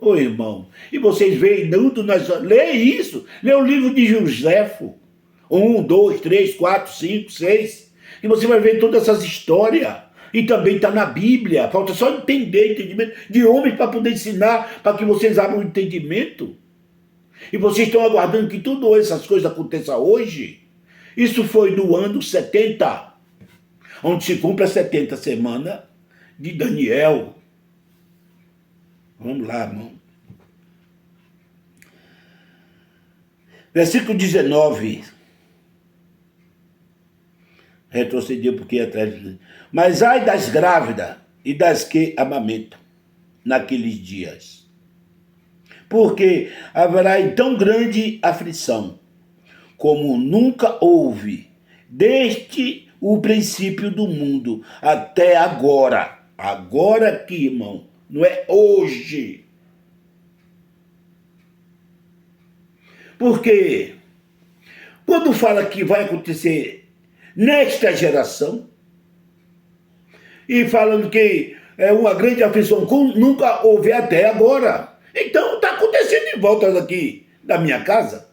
Ô irmão, e vocês veem, lê isso, lê o livro de Joséfo, 1, 2, 3, 4, 5, 6, e você vai ver todas essas histórias, e também está na Bíblia, falta só entendimento de homens para poder ensinar, para que vocês abram o entendimento, e vocês estão aguardando que todas essas coisas aconteçam hoje. Isso foi no ano 70, onde se cumpre a 70 semana de Daniel. Vamos lá, irmão. Versículo 19. Retrocedeu porque ia atrás. Mas ai das grávidas e das que amamentam naqueles dias. Porque haverá então grande aflição, como nunca houve, desde o princípio do mundo até agora. Agora aqui, irmão. Não é hoje. Porque quando fala que vai acontecer nesta geração, e falando que é uma grande aflição como nunca houve até agora, então está acontecendo em volta daqui da minha casa.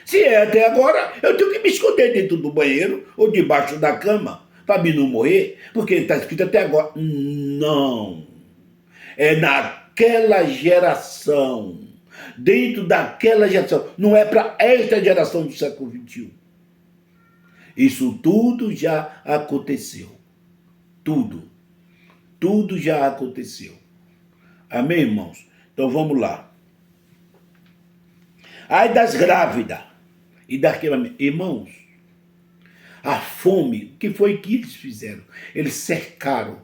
Se é até agora, eu tenho que me esconder dentro do banheiro ou debaixo da cama para mim não morrer, porque está escrito até agora. Não. É naquela geração, dentro daquela geração, não é para esta geração do século XXI. Isso tudo já aconteceu. Tudo. Tudo já aconteceu. Amém, irmãos? Então vamos lá. Ai das grávidas e daquela... Irmãos, a fome, o que foi que eles fizeram? Eles cercaram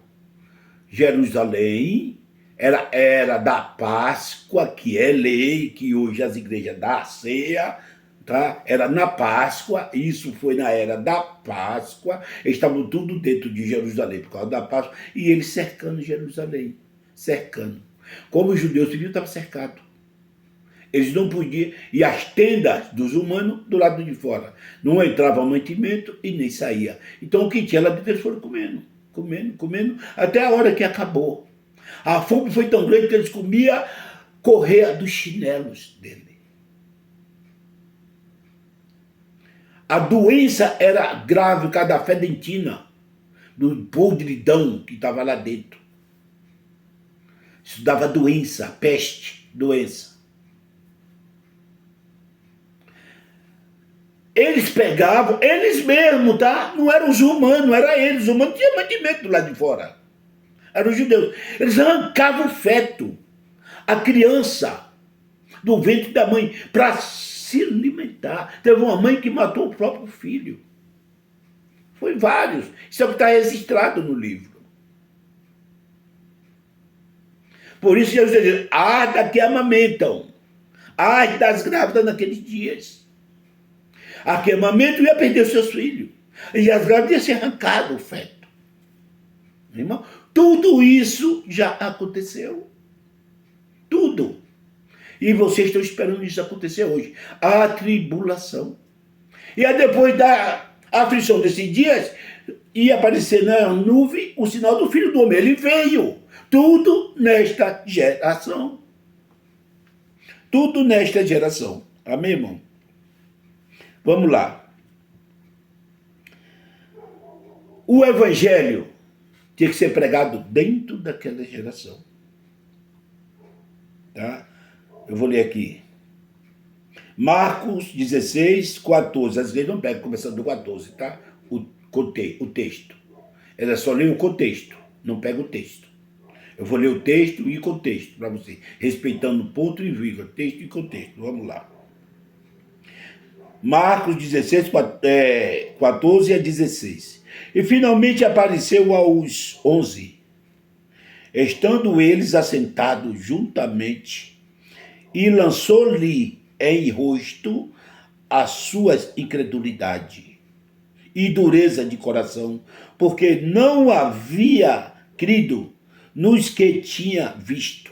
Jerusalém, era da Páscoa, que é lei, que hoje as igrejas dão a ceia, tá? Era na Páscoa, isso foi na era da Páscoa, eles estavam tudo dentro de Jerusalém por causa da Páscoa, e eles cercando Jerusalém, cercando. Como os judeus civis estavam cercados. Eles não podiam, e as tendas dos humanos do lado de fora. Não entrava mantimento e nem saía. Então o que tinha lá dentro eles foram comendo, até a hora que acabou. A fome foi tão grande que eles comiam correia dos chinelos dele. A doença era grave por causa da fedentina, do podridão que estava lá dentro. Isso dava doença, peste, doença. Eles pegavam, eles mesmos, tá? Não eram os humanos, não era eles. Os humanos tinham mantimento do lado de fora. Eram os judeus. Eles arrancavam o feto, a criança, do ventre da mãe, para se alimentar. Teve uma mãe que matou o próprio filho. Foi vários. Isso é o que está registrado no livro. Por isso Jesus diz, da que amamentam, das grávidas naqueles dias. A que amamentam ia perder seus filhos. E as grávidas iam ser arrancado o feto. Irmão, tudo isso já aconteceu. Tudo. E vocês estão esperando isso acontecer hoje. A tribulação. E aí depois da aflição desses dias, ia aparecer na nuvem o sinal do Filho do Homem. Ele veio. Tudo nesta geração. Tudo nesta geração. Amém, irmão? Vamos lá. O evangelho tinha que ser pregado dentro daquela geração. Tá? Eu vou ler aqui. Marcos 16, 14. Às vezes não pega começando do 14, tá? O texto. Ela só lê o contexto, não pega o texto. Eu vou ler o texto e contexto para você, respeitando ponto e vírgula, texto e contexto. Vamos lá. Marcos 16, 14 a 16. E finalmente apareceu aos 11, estando eles assentados juntamente, e lançou-lhe em rosto a sua incredulidade e dureza de coração, porque não havia crido nos que tinha visto,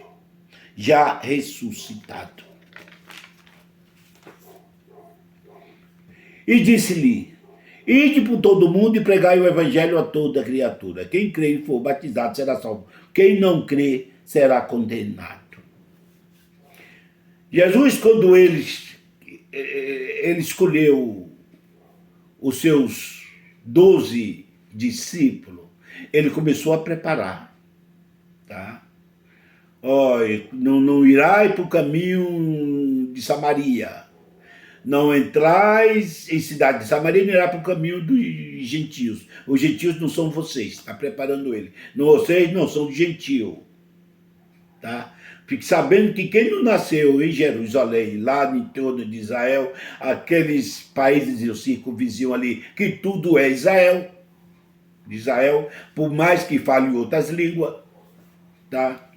já ressuscitado. E disse-lhe, ide por todo mundo e pregai o evangelho a toda criatura. Quem crê e for batizado será salvo. Quem não crê será condenado. Jesus, quando ele escolheu os seus 12 discípulos, ele começou a preparar. Tá? Não irai para o caminho de Samaria. Não entrais em cidade de Samaria, nem irá para o caminho dos gentios. Os gentios não são vocês, está preparando ele. Vocês não são gentio. Tá? Fique sabendo que quem não nasceu em Jerusalém, lá em torno de Israel, aqueles países e o circunvizinho ali, que tudo é Israel, por mais que fale outras línguas, tá?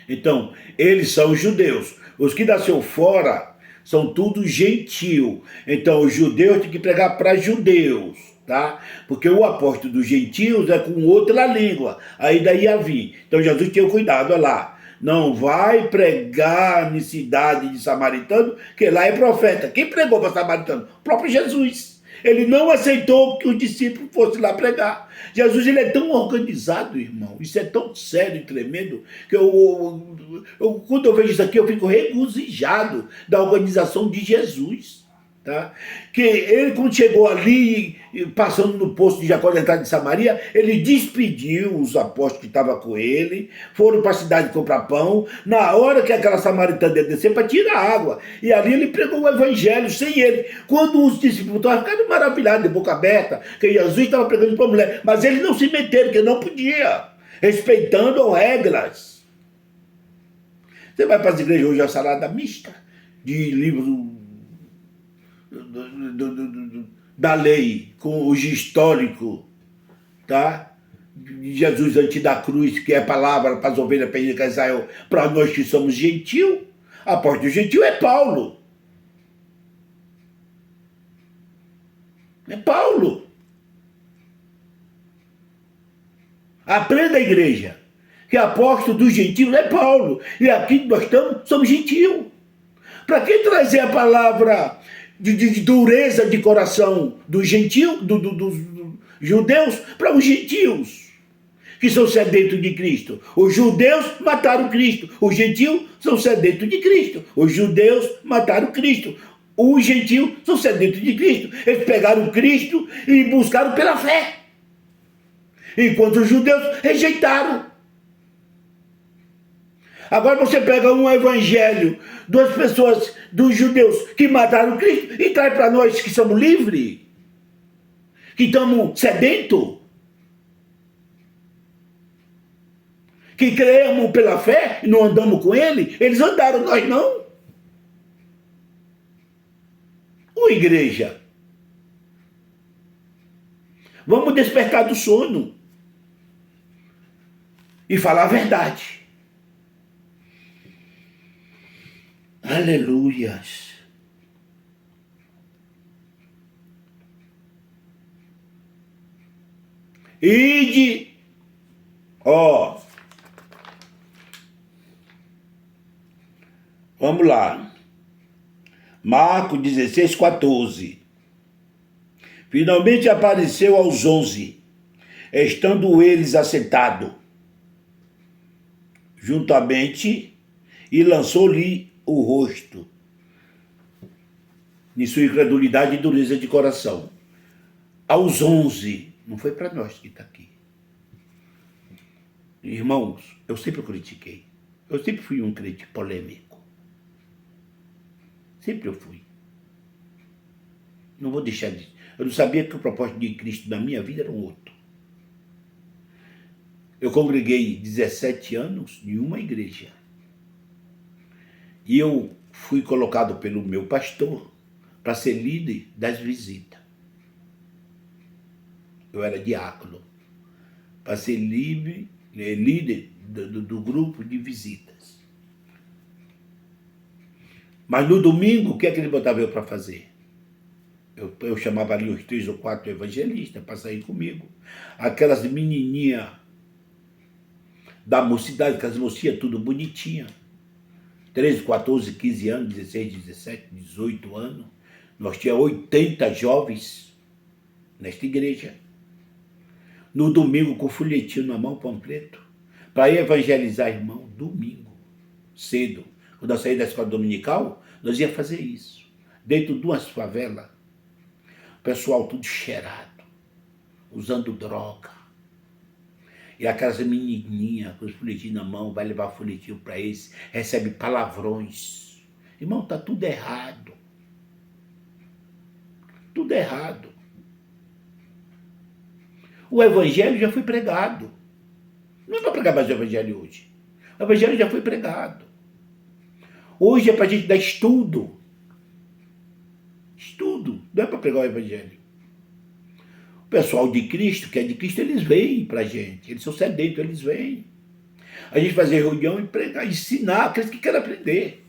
Então, eles são judeus. Os que nasceram fora são tudo gentio. Então, os judeus têm que pregar para judeus, tá? Porque o apóstolo dos gentios é com outra língua. Aí daí ia vir. Então, Jesus tinha cuidado, olha lá. Não vai pregar em cidade de samaritano, que lá é profeta. Quem pregou para samaritano? O próprio Jesus. Ele não aceitou que os discípulos fossem lá pregar. Jesus, ele é tão organizado, irmão. Isso é tão sério e tremendo, que quando eu vejo isso aqui, eu fico regozijado da organização de Jesus. Tá? Que ele, quando chegou ali, passando no poço de Jacó, na entrada de Samaria, ele despediu os apóstolos que estavam com ele, foram para a cidade comprar pão, na hora que aquela samaritana ia descer para tirar água, e ali ele pregou o evangelho sem ele. Quando os discípulos estavam ficando maravilhados, de boca aberta, que Jesus estava pregando para a mulher, mas eles não se meteram, que não podia. respeitando regras. Você vai para as igrejas hoje, a salada mista, de livro da lei, com o histórico, tá? De Jesus antes da cruz, que é a palavra para as ovelhas perdidas de Israel, para nós que somos gentil. Apóstolo gentil é Paulo. É Paulo. Aprenda a igreja, que apóstolo dos gentios é Paulo. E aqui nós somos gentios. Para que trazer a palavra de dureza de coração dos gentios, dos judeus, para os gentios, que são sedentos de Cristo? Os judeus mataram Cristo. Os gentios são sedentos de Cristo. Os judeus mataram Cristo. Os gentios são sedentos de Cristo. Eles pegaram Cristo e buscaram pela fé, enquanto os judeus rejeitaram. Agora você pega um evangelho, duas pessoas, dos judeus que mataram Cristo, e traz para nós que somos livres, que estamos sedentos, que creemos pela fé e não andamos com ele. Eles andaram, nós não. Ô igreja, vamos despertar do sono e falar a verdade. Aleluias. Ide, ó, vamos lá. Marcos 16, 14. Finalmente apareceu aos 11, estando eles assentados juntamente, e lançou-lhe o rosto, de sua incredulidade e dureza de coração. Aos 11, não foi para nós que está aqui. Irmãos, eu sempre critiquei. Eu sempre fui um crente polêmico. Sempre eu fui. Não vou deixar de... Eu não sabia que o propósito de Cristo na minha vida era um outro. Eu congreguei 17 anos em uma igreja. E eu fui colocado pelo meu pastor para ser líder das visitas. Eu era diácono. Para ser líder do grupo de visitas. Mas no domingo, o que é que ele botava eu para fazer? Eu chamava ali os 3 ou 4 evangelistas para sair comigo. Aquelas menininhas da mocidade, aquelas mocinhas tudo bonitinha. 13, 14, 15 anos, 16, 17, 18 anos. Nós tínhamos 80 jovens nesta igreja. No domingo, com folhetinho na mão, panfleto, para evangelizar, irmão, domingo, cedo. Quando eu saí da escola dominical, nós ia fazer isso. Dentro de umas favelas, o pessoal tudo cheirado, usando droga. E aquelas menininhas com os folhetinhos na mão, vai levar folhetinho para eles, recebe palavrões. Irmão, está tudo errado. Tudo errado. O evangelho já foi pregado. Não é para pregar mais o evangelho hoje. O evangelho já foi pregado. Hoje é para a gente dar estudo. Estudo. Não é para pregar o evangelho. O pessoal de Cristo, que é de Cristo, eles vêm para a gente. Eles são sedentos, eles vêm. A gente fazer reunião e pregar, ensinar aqueles que querem aprender.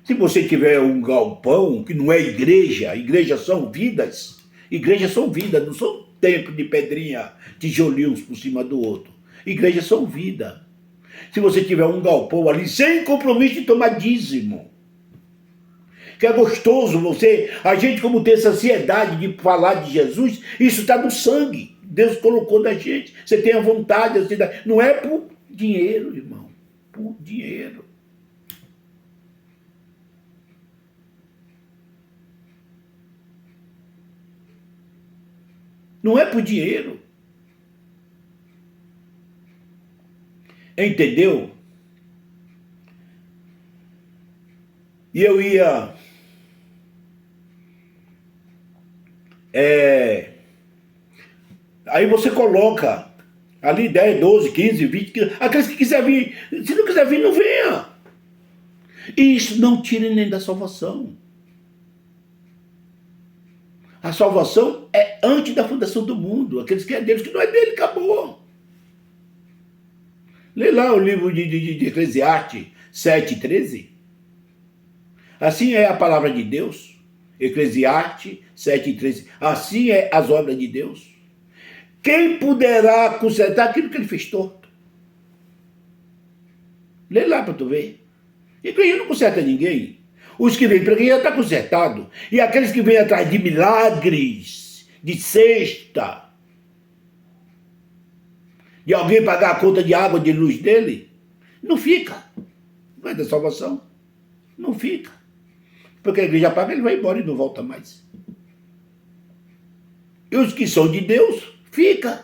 Se você tiver um galpão, que não é igreja, igrejas são vidas. Igrejas são vidas, não são templo de pedrinha, tijolinhos por cima do outro. Igrejas são vida. Se você tiver um galpão ali, sem compromisso de tomar dízimo, que é gostoso você, a gente como tem essa ansiedade de falar de Jesus, isso está no sangue. Deus colocou na gente. Você tem a vontade, a ansiedade. Não é por dinheiro, irmão. Por dinheiro. Não é por dinheiro. Entendeu? E eu ia Aí você coloca ali 10, 12, 15, 20, 15, aqueles que quiser vir. Se não quiser vir, não venha. E isso não tira nem da salvação. A salvação é antes da fundação do mundo. Aqueles que é deles, que não é dele, acabou. Lê lá o livro de Eclesiastes 7:13. Assim é a palavra de Deus. Eclesiastes 7:13. Assim é as obras de Deus. Quem poderá consertar aquilo que ele fez torto? Lê lá para tu ver. Igreja não conserta ninguém. Os que vêm para a igreja estão consertados. E aqueles que vêm atrás de milagres, de cesta, de alguém pagar a conta de água, de luz dele, não fica. Não é da salvação. Não fica. Porque a igreja paga, ele vai embora e não volta mais. E os que são de Deus, fica.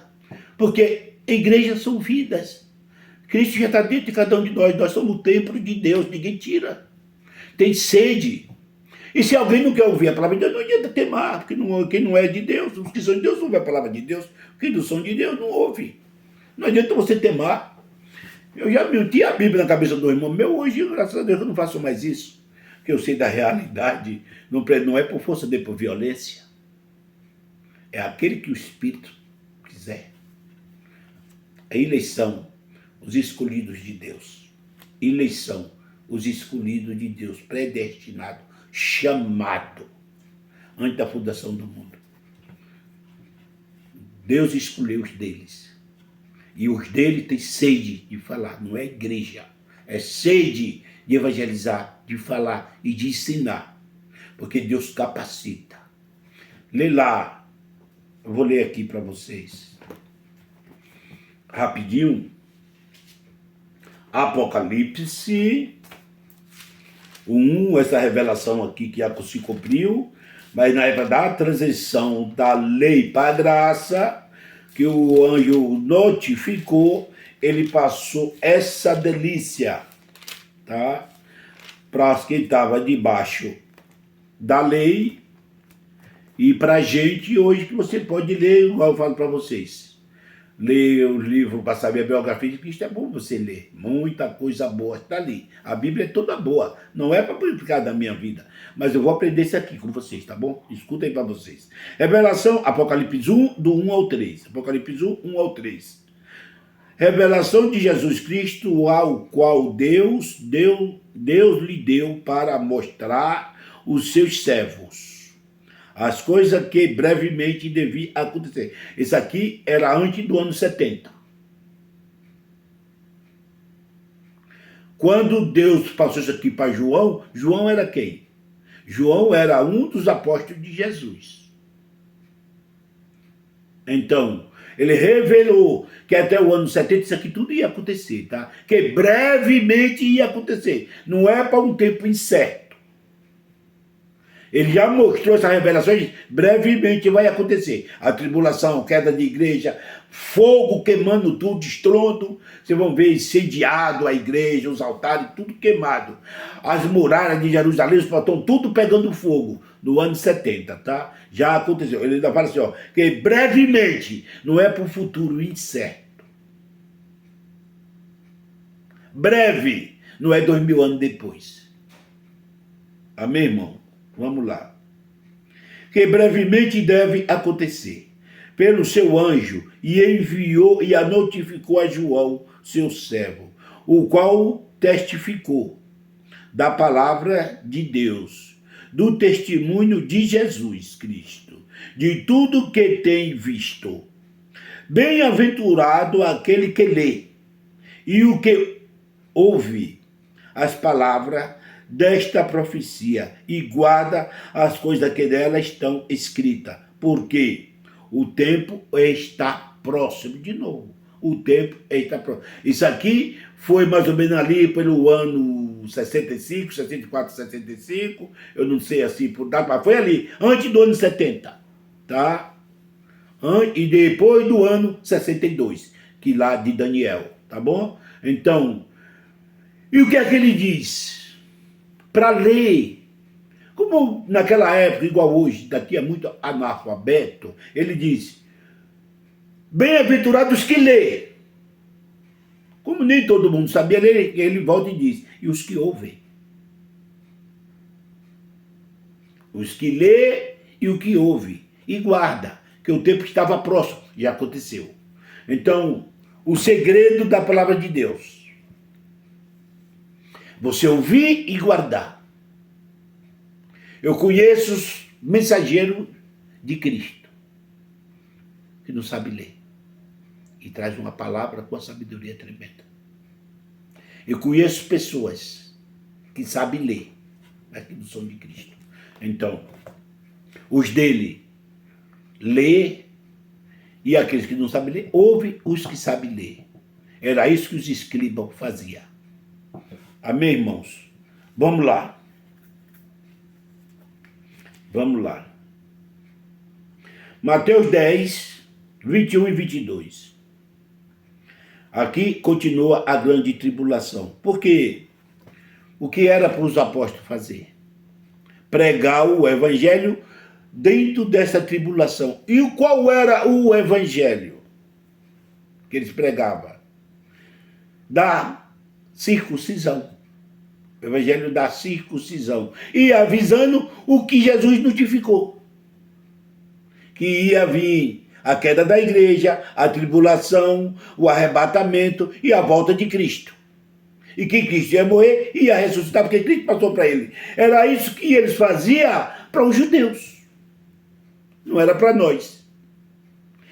Porque igrejas são vidas. Cristo já está dentro de cada um de nós. Nós somos o templo de Deus, ninguém tira. Tem sede. E se alguém não quer ouvir a palavra de Deus, não adianta temar, porque quem não é de Deus, os que são de Deus ouvem a palavra de Deus, os que não são de Deus não ouvem. Não adianta você temar. Eu já meti a Bíblia na cabeça do irmão meu, hoje, graças a Deus, eu não faço mais isso, porque eu sei da realidade, não é por força nem por violência, é aquele que o Espírito quiser. A eleição, os escolhidos de Deus. Eleição, os escolhidos de Deus, predestinado, chamado, antes da fundação do mundo. Deus escolheu os deles. E os dele têm sede de falar, não é igreja. É sede de evangelizar, de falar e de ensinar. Porque Deus capacita. Lê lá, eu vou ler aqui para vocês. Rapidinho. Apocalipse 1, essa revelação aqui que já se cumpriu, mas na época da transição da lei para a graça, que o anjo notificou, ele passou essa delícia, tá? Para quem estava debaixo da lei e para a gente hoje que você pode ler, igual eu falo para vocês. Ler o livro para saber a biografia de Cristo é bom você ler. Muita coisa boa está ali. A Bíblia é toda boa. Não é para purificar da minha vida. Mas eu vou aprender isso aqui com vocês, tá bom? Escuta aí para vocês. Revelação, Apocalipse 1, do 1 ao 3. Apocalipse 1, 1 ao 3. Revelação de Jesus Cristo, ao qual Deus lhe deu para mostrar os seus servos as coisas que brevemente devia acontecer. Isso aqui era antes do ano 70. Quando Deus passou isso aqui para João, João era quem? João era um dos apóstolos de Jesus. Então, ele revelou que até o ano 70 isso aqui tudo ia acontecer, tá? Que brevemente ia acontecer. Não é para um tempo incerto. Ele já mostrou essa revelação, brevemente vai acontecer. A tribulação, queda de igreja, fogo queimando tudo, estrondo. Vocês vão ver incendiado a igreja, os altares, tudo queimado. As muralhas de Jerusalém, os portões, tudo pegando fogo no ano 70, tá? Já aconteceu. Ele ainda fala assim, ó, que brevemente, não é para o futuro incerto. Breve, não é 2000 anos depois. Amém, irmão? Vamos lá. Que brevemente deve acontecer pelo seu anjo, e enviou e a notificou a João, seu servo, o qual testificou da palavra de Deus, do testemunho de Jesus Cristo, de tudo que tem visto. Bem-aventurado aquele que lê e o que ouve as palavras desta profecia e guarda as coisas que nela estão escritas, porque o tempo está próximo. De novo, o tempo está próximo. Isso aqui foi mais ou menos ali pelo ano 65, 64, 65, eu não sei assim por data, mas foi ali, antes do ano 70, tá? E depois do ano 62, que lá de Daniel, tá bom? Então, e o que é que ele diz? Para ler, como naquela época, igual hoje, daqui é muito analfabeto, ele diz, Bem-aventurados que lê. Como nem todo mundo sabia ler, ele volta e diz, e os que ouvem. Os que lê e o que ouve. E guarda, que o tempo estava próximo, já aconteceu. Então, o segredo da palavra de Deus. Você ouvir e guardar. Eu conheço os mensageiros de Cristo, que não sabe ler. E traz uma palavra com a sabedoria tremenda. Eu conheço pessoas que sabem ler, mas que não são de Cristo. Então, os dele lê, e aqueles que não sabem ler, ouve os que sabem ler. Era isso que os escribas faziam. Amém, irmãos? Vamos lá. Vamos lá. Mateus 10, 21 e 22. Aqui continua a grande tribulação. Porque o que era para os apóstolos fazer? Pregar o evangelho dentro dessa tribulação. E qual era o evangelho que eles pregavam? Da circuncisão. O evangelho da circuncisão. E avisando o que Jesus notificou. Que ia vir a queda da igreja, a tribulação, o arrebatamento e a volta de Cristo. E que Cristo ia morrer e ia ressuscitar, porque Cristo passou para ele. Era isso que eles faziam para os judeus. Não era para nós.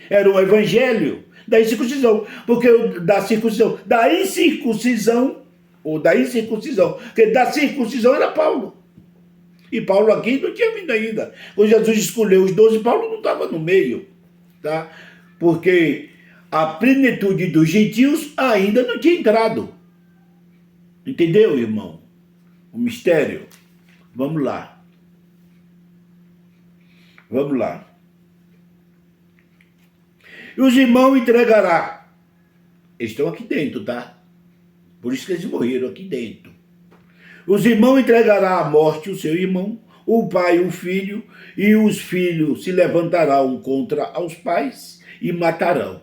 Era o evangelho da incircuncisão. Porque da circuncisão, da incircuncisão, ou da incircuncisão, porque da circuncisão era Paulo. E Paulo aqui não tinha vindo ainda. Quando Jesus escolheu os 12, Paulo não estava no meio. Tá? Porque a plenitude dos gentios ainda não tinha entrado. Entendeu, irmão? O mistério. Vamos lá. Vamos lá. E os irmãos entregará. Eles estão aqui dentro, tá? Por isso que eles morreram aqui dentro. Os irmãos entregará à morte o seu irmão, o pai o filho, e os filhos se levantarão contra os pais e matarão.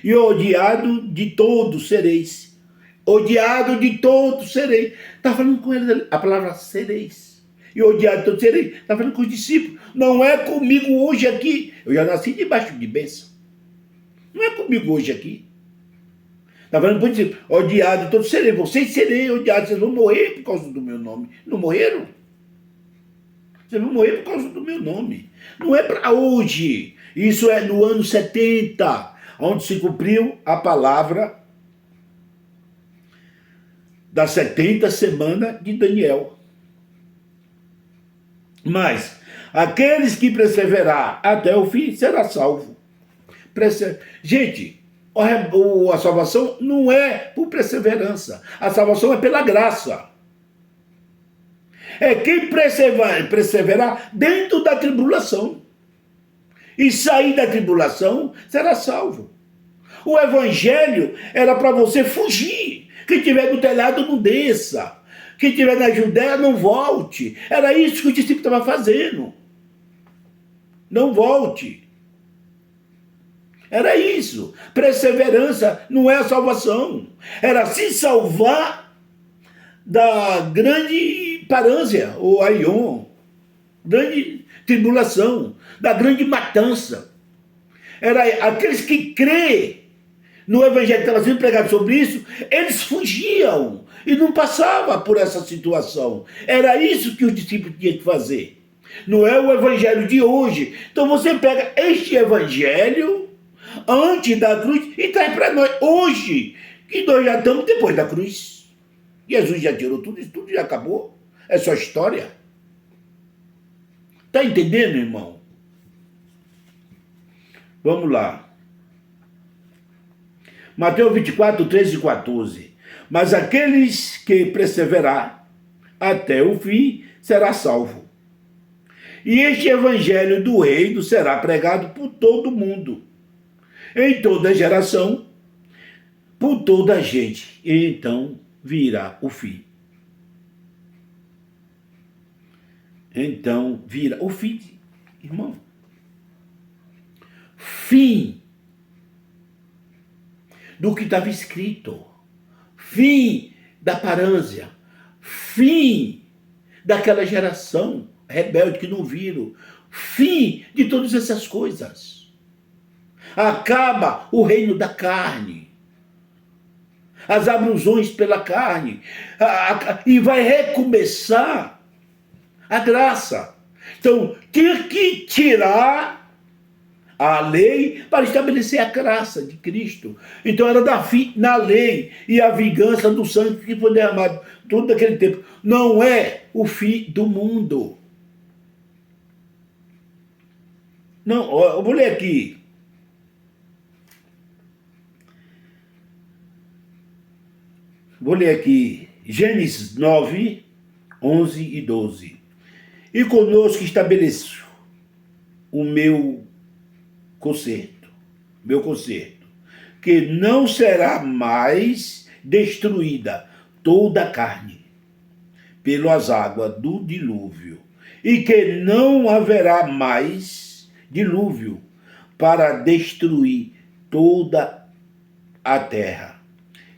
E odiado de todos sereis. Odiado de todos sereis. Está falando com eles a palavra sereis. E odiado de todos sereis. Está falando com os discípulos. Não é comigo hoje aqui. Eu já nasci debaixo de bênção. Não é comigo hoje aqui. Está falando para os discípulos. Odiado de todos sereis. Vocês serem odiados. Vocês vão morrer por causa do meu nome. Não morreram? Vocês vão morrer por causa do meu nome. Não é para hoje. Isso é no ano 70, onde se cumpriu a palavra da 70 semana de Daniel. Mas aqueles que perseverar até o fim será salvo. Gente, a salvação não é por perseverança. A salvação é pela graça. É quem perseverar dentro da tribulação. E sair da tribulação será salvo. O evangelho era para você fugir. Quem estiver no telhado não desça. Quem estiver na Judéia não volte. Era isso que o discípulo estava fazendo. Não volte. Era isso. Perseverança não é a salvação. Era se salvar da grande parância, ou aion, grande tribulação, da grande matança. Era aqueles que crê no evangelho que estava sendo pregado sobre isso, eles fugiam e não passavam por essa situação. Era isso que os discípulos tinham que fazer. Não é o evangelho de hoje. Então você pega este evangelho antes da cruz e traz para nós hoje, que nós já estamos depois da cruz. Jesus já tirou tudo, isso tudo já acabou. É só história. Está entendendo, irmão? Vamos lá. Mateus 24, 13 e 14. Mas aqueles que perseverar até o fim será salvo. E este evangelho do reino será pregado por todo mundo, em toda geração, por toda a gente. E então virá o fim. Então virá o fim, irmão. Fim do que estava escrito. Fim da parância. Fim daquela geração rebelde que não viram. Fim de todas essas coisas. Acaba o reino da carne. As ablusões pela carne. E vai recomeçar a graça. Então, tinha que tirar a lei para estabelecer a graça de Cristo. Então era da fim na lei e a vingança do sangue que foi derramado todo daquele tempo. Não é o fim do mundo. Não, eu vou ler aqui. Vou ler aqui. Gênesis 9, 11 e 12. E conosco estabeleço o meu concerto, que não será mais destruída toda a carne pelas águas do dilúvio, e que não haverá mais dilúvio para destruir toda a terra.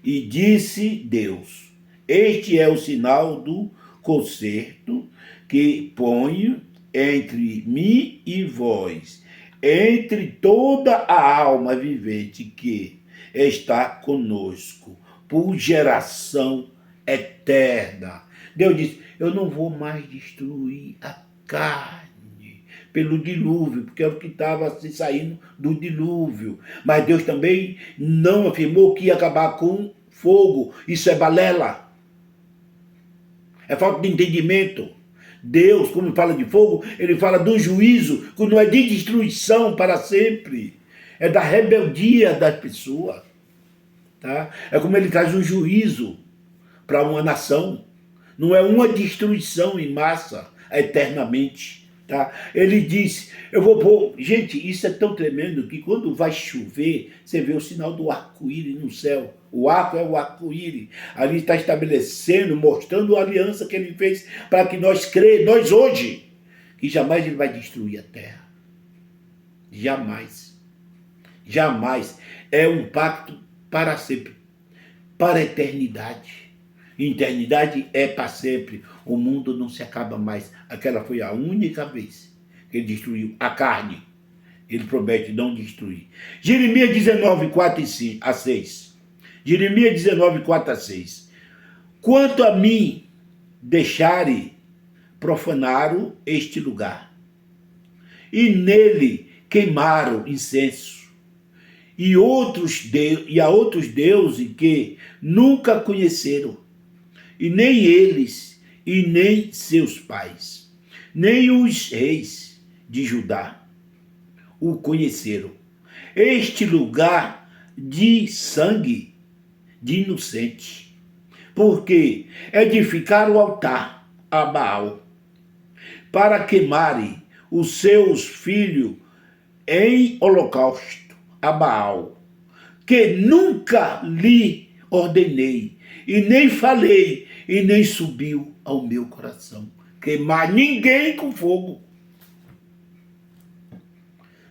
E disse Deus: este é o sinal do concerto que ponho entre mim e vós, entre toda a alma vivente que está conosco, por geração eterna. Deus disse: eu não vou mais destruir a carne pelo dilúvio, porque é o que estava se saindo do dilúvio. Mas Deus também não afirmou que ia acabar com fogo. Isso é balela. É falta de entendimento. Deus, quando fala de fogo, ele fala do juízo, que não é de destruição para sempre. É da rebeldia das pessoas. Tá? É como ele traz um juízo para uma nação. Não é uma destruição em massa eternamente. Tá? Ele diz, eu vou pôr... Gente, isso é tão tremendo que quando vai chover, você vê o sinal do arco-íris no céu. O arco é o arco-íris. Ali está estabelecendo, mostrando a aliança que ele fez para que nós nós hoje, que jamais ele vai destruir a terra. Jamais. Jamais. É um pacto para sempre. Para a eternidade. Eternidade é para sempre. O mundo não se acaba mais. Aquela foi a única vez que ele destruiu a carne. Ele promete não destruir. Jeremias 19, 4 a 6. Jeremias 19, 4 a 6. Quanto a mim, deixare profanaram este lugar, e nele queimaram incenso, e a outros deuses que nunca conheceram, e nem eles, e nem seus pais, nem os reis de Judá o conheceram. Este lugar de sangue de inocente, porque edificaram o altar a Baal, para queimarem os seus filhos em holocausto a Baal, que nunca lhe ordenei, e nem falei, e nem subiu ao meu coração. Queimar ninguém com fogo.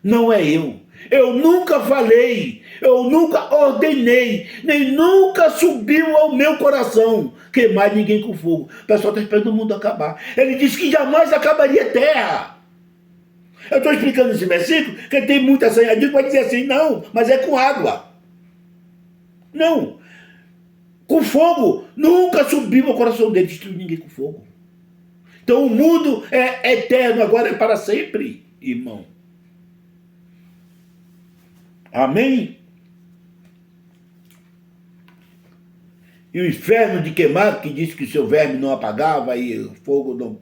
Não é eu. Eu nunca falei, eu nunca ordenei, nem nunca subiu ao meu coração queimar ninguém com fogo. O pessoal está esperando o mundo acabar. Ele disse que jamais acabaria a terra. Eu estou explicando esse versículo, que tem muita sanhadinha que vai dizer assim, não, mas é com água. Não. Com fogo, nunca subiu ao coração dele, destruiu ninguém com fogo. Então o mundo é eterno, agora é para sempre, irmão. Amém? E o inferno de queimar, que disse que o seu verme não apagava e o fogo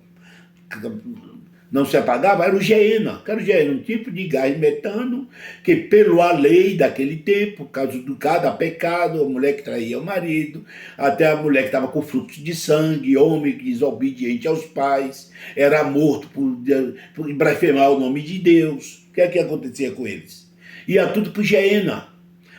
não se apagava, era o Geena. Era o Geena, um tipo de gás metano que, pela lei daquele tempo, por causa do cada pecado, a mulher que traía o marido, até a mulher que estava com fluxo de sangue, homem desobediente aos pais, era morto por blasfemar o nome de Deus. O que é que acontecia com eles? Ia tudo para o Geena,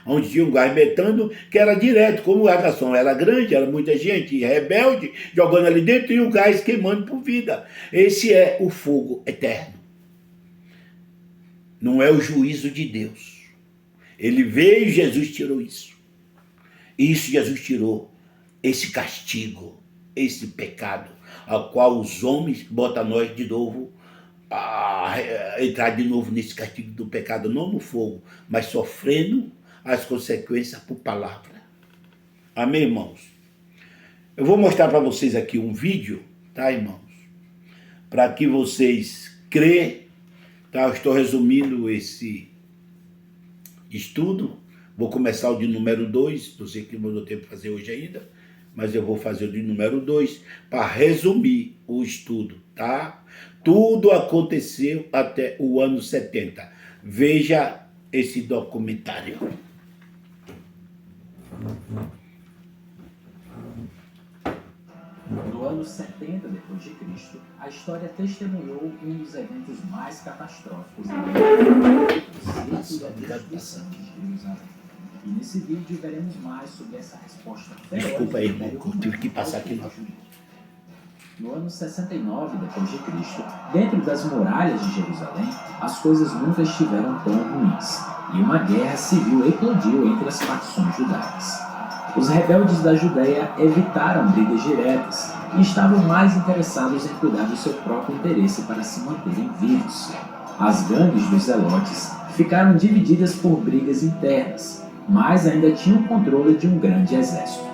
onde tinha um gás metano que era direto. Como a nação era grande, era muita gente rebelde, jogando ali dentro, e o gás queimando por vida. Esse é o fogo eterno. Não é o juízo de Deus. Ele veio e Jesus tirou isso. Isso Jesus tirou, esse castigo, esse pecado, ao qual os homens botam nós de novo a entrar de novo nesse castigo do pecado, não no fogo, mas sofrendo as consequências por palavra. Amém, irmãos? Eu vou mostrar para vocês aqui um vídeo, tá, irmãos? Para que vocês crêem, tá? Eu estou resumindo esse estudo. Vou começar o de número 2, não sei que não deu tempo de fazer hoje ainda, mas eu vou fazer o de número 2 para resumir o estudo, tá? Tudo aconteceu até o ano 70. Veja esse documentário. No ano 70 depois de Cristo, a história testemunhou um dos eventos mais catastróficos da destruição de Jerusalém. E nesse vídeo veremos mais sobre essa resposta feroz. Desculpa aí, irmão, que eu tive que passar aqui lá. No ano 69 depois de Cristo, dentro das muralhas de Jerusalém, as coisas nunca estiveram tão ruins, e uma guerra civil eclodiu entre as facções judaicas. Os rebeldes da Judéia evitaram brigas diretas e estavam mais interessados em cuidar do seu próprio interesse para se manterem vivos. As gangues dos zelotes ficaram divididas por brigas internas, mas ainda tinham controle de um grande exército.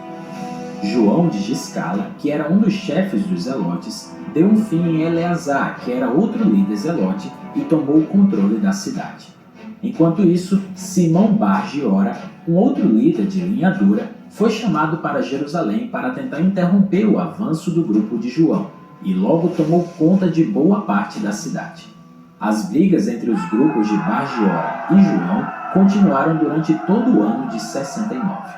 João de Giscala, que era um dos chefes dos zelotes, deu um fim em Eleazar, que era outro líder zelote, e tomou o controle da cidade. Enquanto isso, Simão Bar Giora, um outro líder de linha dura, foi chamado para Jerusalém para tentar interromper o avanço do grupo de João, e logo tomou conta de boa parte da cidade. As brigas entre os grupos de Bar Giora e João continuaram durante todo o ano de 69.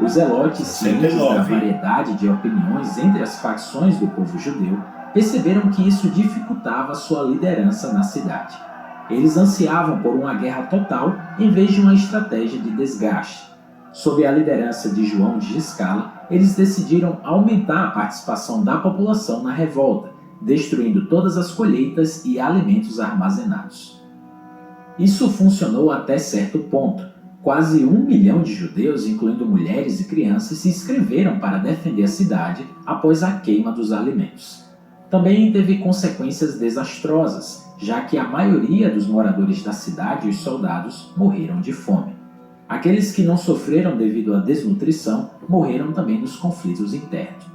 Os zelotes, cientes da variedade de opiniões entre as facções do povo judeu, perceberam que isso dificultava sua liderança na cidade. Eles ansiavam por uma guerra total em vez de uma estratégia de desgaste. Sob a liderança de João de Giscala, eles decidiram aumentar a participação da população na revolta, destruindo todas as colheitas e alimentos armazenados. Isso funcionou até certo ponto. Quase 1 milhão de judeus, incluindo mulheres e crianças, se inscreveram para defender a cidade após a queima dos alimentos. Também teve consequências desastrosas, já que a maioria dos moradores da cidade e os soldados morreram de fome. Aqueles que não sofreram devido à desnutrição morreram também nos conflitos internos.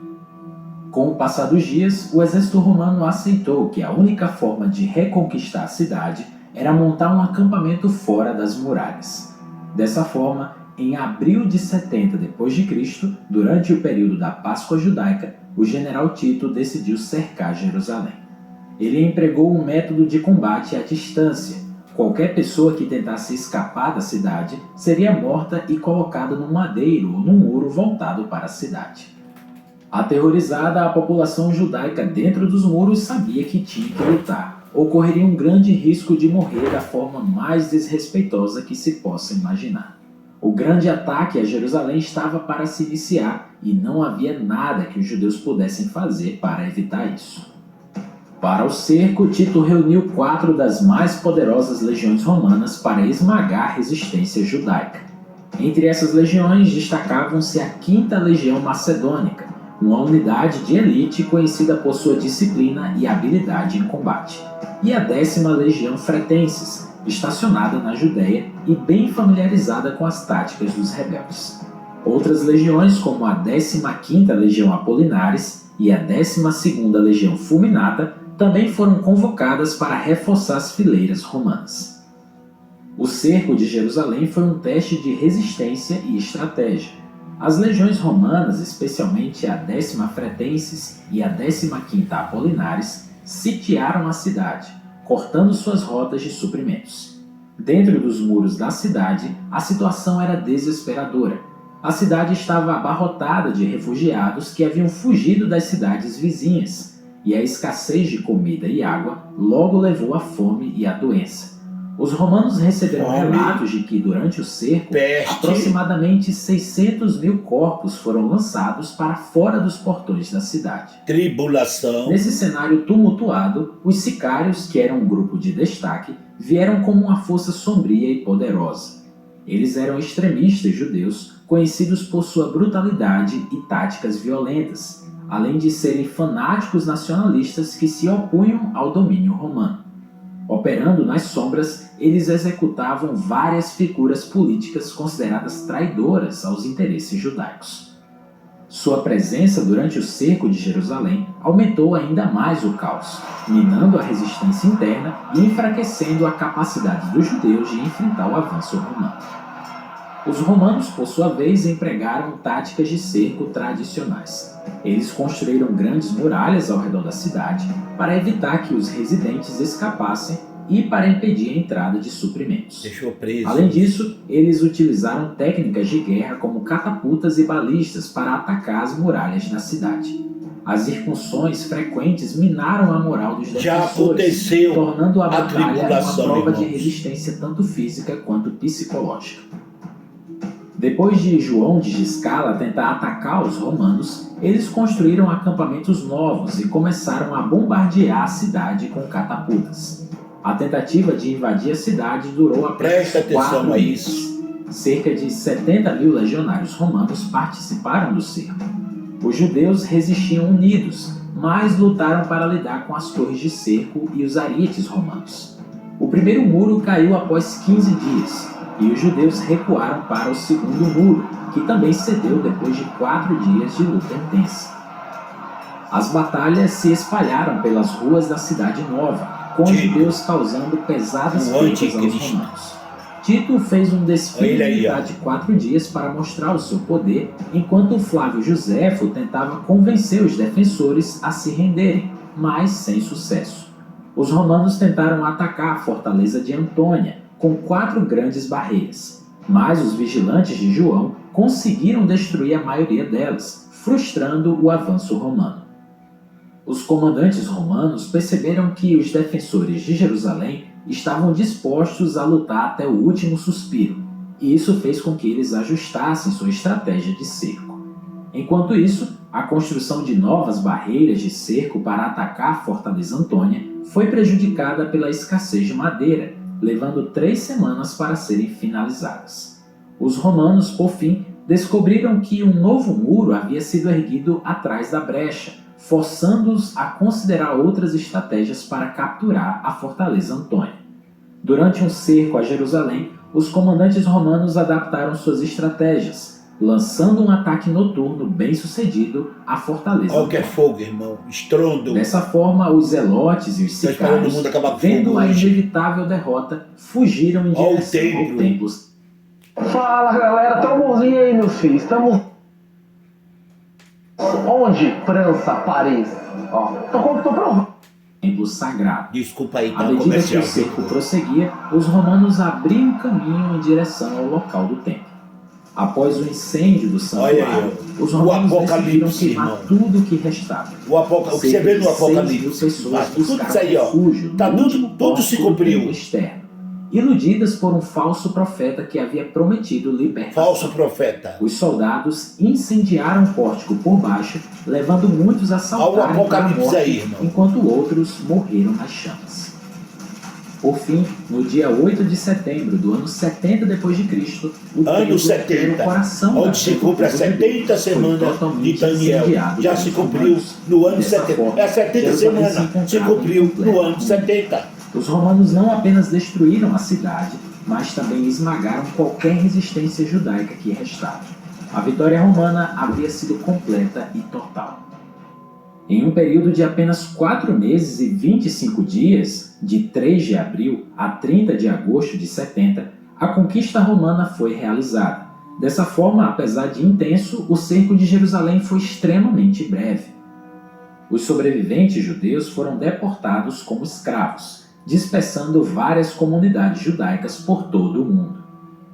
Com o passar dos dias, o exército romano aceitou que a única forma de reconquistar a cidade era montar um acampamento fora das muralhas. Dessa forma, em abril de 70 d.C., durante o período da Páscoa judaica, o general Tito decidiu cercar Jerusalém. Ele empregou um método de combate à distância. Qualquer pessoa que tentasse escapar da cidade seria morta e colocada num madeiro ou num muro voltado para a cidade. Aterrorizada, a população judaica dentro dos muros sabia que tinha que lutar, ou correria um grande risco de morrer da forma mais desrespeitosa que se possa imaginar. O grande ataque a Jerusalém estava para se iniciar e não havia nada que os judeus pudessem fazer para evitar isso. Para o cerco, Tito reuniu 4 das mais poderosas legiões romanas para esmagar a resistência judaica. Entre essas legiões destacavam-se a 5ª Legião Macedônica, uma unidade de elite conhecida por sua disciplina e habilidade em combate, e a 10ª Legião Fretenses, estacionada na Judéia e bem familiarizada com as táticas dos rebeldes. Outras legiões, como a 15ª Legião Apolinares e a 12ª Legião Fulminata, também foram convocadas para reforçar as fileiras romanas. O cerco de Jerusalém foi um teste de resistência e estratégia. As legiões romanas, especialmente a 10ª Fretenses e a 15ª Apolinares, sitiaram a cidade, cortando suas rotas de suprimentos. Dentro dos muros da cidade, a situação era desesperadora. A cidade estava abarrotada de refugiados que haviam fugido das cidades vizinhas, e a escassez de comida e água logo levou à fome e à doença. Os romanos receberam relatos de que, durante o cerco, aproximadamente 600 mil corpos foram lançados para fora dos portões da cidade. Tribulação. Nesse cenário tumultuado, os sicários, que eram um grupo de destaque, vieram como uma força sombria e poderosa. Eles eram extremistas judeus conhecidos por sua brutalidade e táticas violentas, além de serem fanáticos nacionalistas que se opunham ao domínio romano. Operando nas sombras, eles executavam várias figuras políticas consideradas traidoras aos interesses judaicos. Sua presença durante o cerco de Jerusalém aumentou ainda mais o caos, minando a resistência interna e enfraquecendo a capacidade dos judeus de enfrentar o avanço romano. Os romanos, por sua vez, empregaram táticas de cerco tradicionais. Eles construíram grandes muralhas ao redor da cidade para evitar que os residentes escapassem e para impedir a entrada de suprimentos. Deixou preso. Além disso, eles utilizaram técnicas de guerra como catapultas e balistas para atacar as muralhas da cidade. As ircunsões frequentes minaram a moral dos defensores, tornando a batalha uma prova de resistência tanto física quanto psicológica. Depois de João de Giscala tentar atacar os romanos, eles construíram acampamentos novos e começaram a bombardear a cidade com catapultas. A tentativa de invadir a cidade durou apenas 4 meses. Cerca de 70 mil legionários romanos participaram do cerco. Os judeus resistiam unidos, mas lutaram para lidar com as torres de cerco e os arietes romanos. O primeiro muro caiu após 15 dias, e os judeus recuaram para o segundo muro, que também cedeu depois de 4 dias de luta intensa. As batalhas se espalharam pelas ruas da cidade nova, com os judeus causando pesadas perdas aos romanos. Tito fez um desfile militar de 4 dias para mostrar o seu poder, enquanto Flávio Joséfo tentava convencer os defensores a se renderem, mas sem sucesso. Os romanos tentaram atacar a fortaleza de Antônia, com 4 grandes barreiras, mas os vigilantes de João conseguiram destruir a maioria delas, frustrando o avanço romano. Os comandantes romanos perceberam que os defensores de Jerusalém estavam dispostos a lutar até o último suspiro, e isso fez com que eles ajustassem sua estratégia de cerco. Enquanto isso, a construção de novas barreiras de cerco para atacar a fortaleza Antônia foi prejudicada pela escassez de madeira, levando 3 semanas para serem finalizadas. Os romanos, por fim, descobriram que um novo muro havia sido erguido atrás da brecha, forçando-os a considerar outras estratégias para capturar a fortaleza Antônia. Durante um cerco a Jerusalém, os comandantes romanos adaptaram suas estratégias, lançando um ataque noturno bem-sucedido à fortaleza. Qualquer fogo, irmão, estrondo. Dessa forma, os zelotes e os sicários, vendo a inevitável derrota, fugiram em direção ao templo. Fala, galera, tão bonzinho aí, meus filhos. Estamos onde? França, Paris. Ó, tô pronto. Templo sagrado. Desculpa aí, tá? À medida que o cerco prosseguia, os romanos abriam caminho em direção ao local do templo. Após o incêndio do santuário, os romanos decidiram queimar tudo o que restava. O que você vê no Apocalipse, tudo isso aí, ó, tá tudo se cumpriu. Externo, iludidas por um falso profeta que havia prometido libertação. Falso profeta. Os soldados incendiaram o pórtico por baixo, levando muitos a saltarem para a morte, aí, enquanto outros morreram nas chamas. Por fim, no dia 8 de setembro do ano 70 d.C., o ano 70, onde se cumpre as 70 semanas de Daniel, já se cumpriu no ano 70. A 70 semana se cumpriu no ano 70. Os romanos não apenas destruíram a cidade, mas também esmagaram qualquer resistência judaica que restava. A vitória romana havia sido completa e total. Em um período de apenas 4 meses e 25 dias, de 3 de abril a 30 de agosto de 70, a conquista romana foi realizada. Dessa forma, apesar de intenso, o cerco de Jerusalém foi extremamente breve. Os sobreviventes judeus foram deportados como escravos, dispersando várias comunidades judaicas por todo o mundo.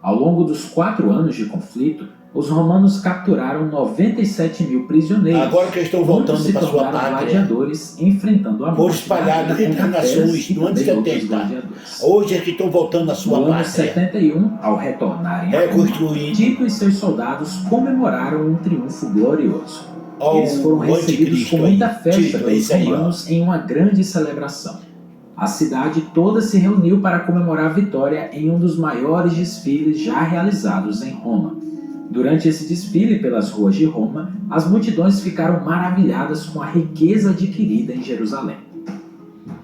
Ao longo dos 4 anos de conflito, os romanos capturaram 97 mil prisioneiros. Agora que estão voltando para sua pátria, gladiadores enfrentando a morte. Foram espalhados entre as nações no ano 70. Hoje é que estão voltando à sua pátria. No ano 71, ao retornarem a Roma, Tito e seus soldados comemoraram um triunfo glorioso. Eles foram recebidos com muita festa pelos romanos em uma grande celebração. A cidade toda se reuniu para comemorar a vitória em um dos maiores desfiles já realizados em Roma. Durante esse desfile pelas ruas de Roma, as multidões ficaram maravilhadas com a riqueza adquirida em Jerusalém.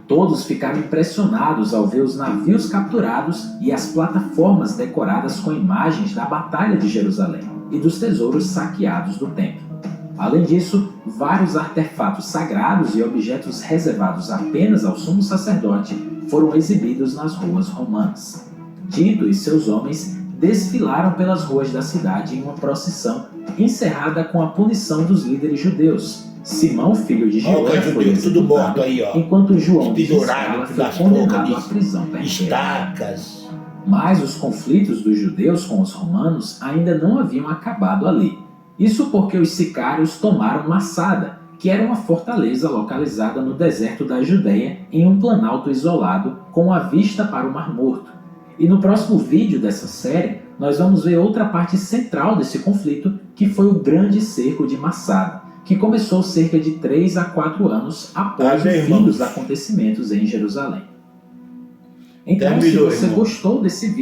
Todos ficaram impressionados ao ver os navios capturados e as plataformas decoradas com imagens da Batalha de Jerusalém e dos tesouros saqueados do templo. Além disso, vários artefatos sagrados e objetos reservados apenas ao sumo sacerdote foram exibidos nas ruas romanas. Tito e seus homens desfilaram pelas ruas da cidade em uma procissão encerrada com a punição dos líderes judeus. Simão, filho de João, foi executado, enquanto João de Giscala foi condenado à prisão perpétua. Estacas. Mas os conflitos dos judeus com os romanos ainda não haviam acabado ali. Isso porque os sicários tomaram Massada, que era uma fortaleza localizada no deserto da Judéia, em um planalto isolado com a vista para o Mar Morto. E no próximo vídeo dessa série, nós vamos ver outra parte central desse conflito, que foi o Grande Cerco de Massada, que começou cerca de 3 a 4 anos após o fim dos acontecimentos em Jerusalém. Então, se você gostou desse vídeo,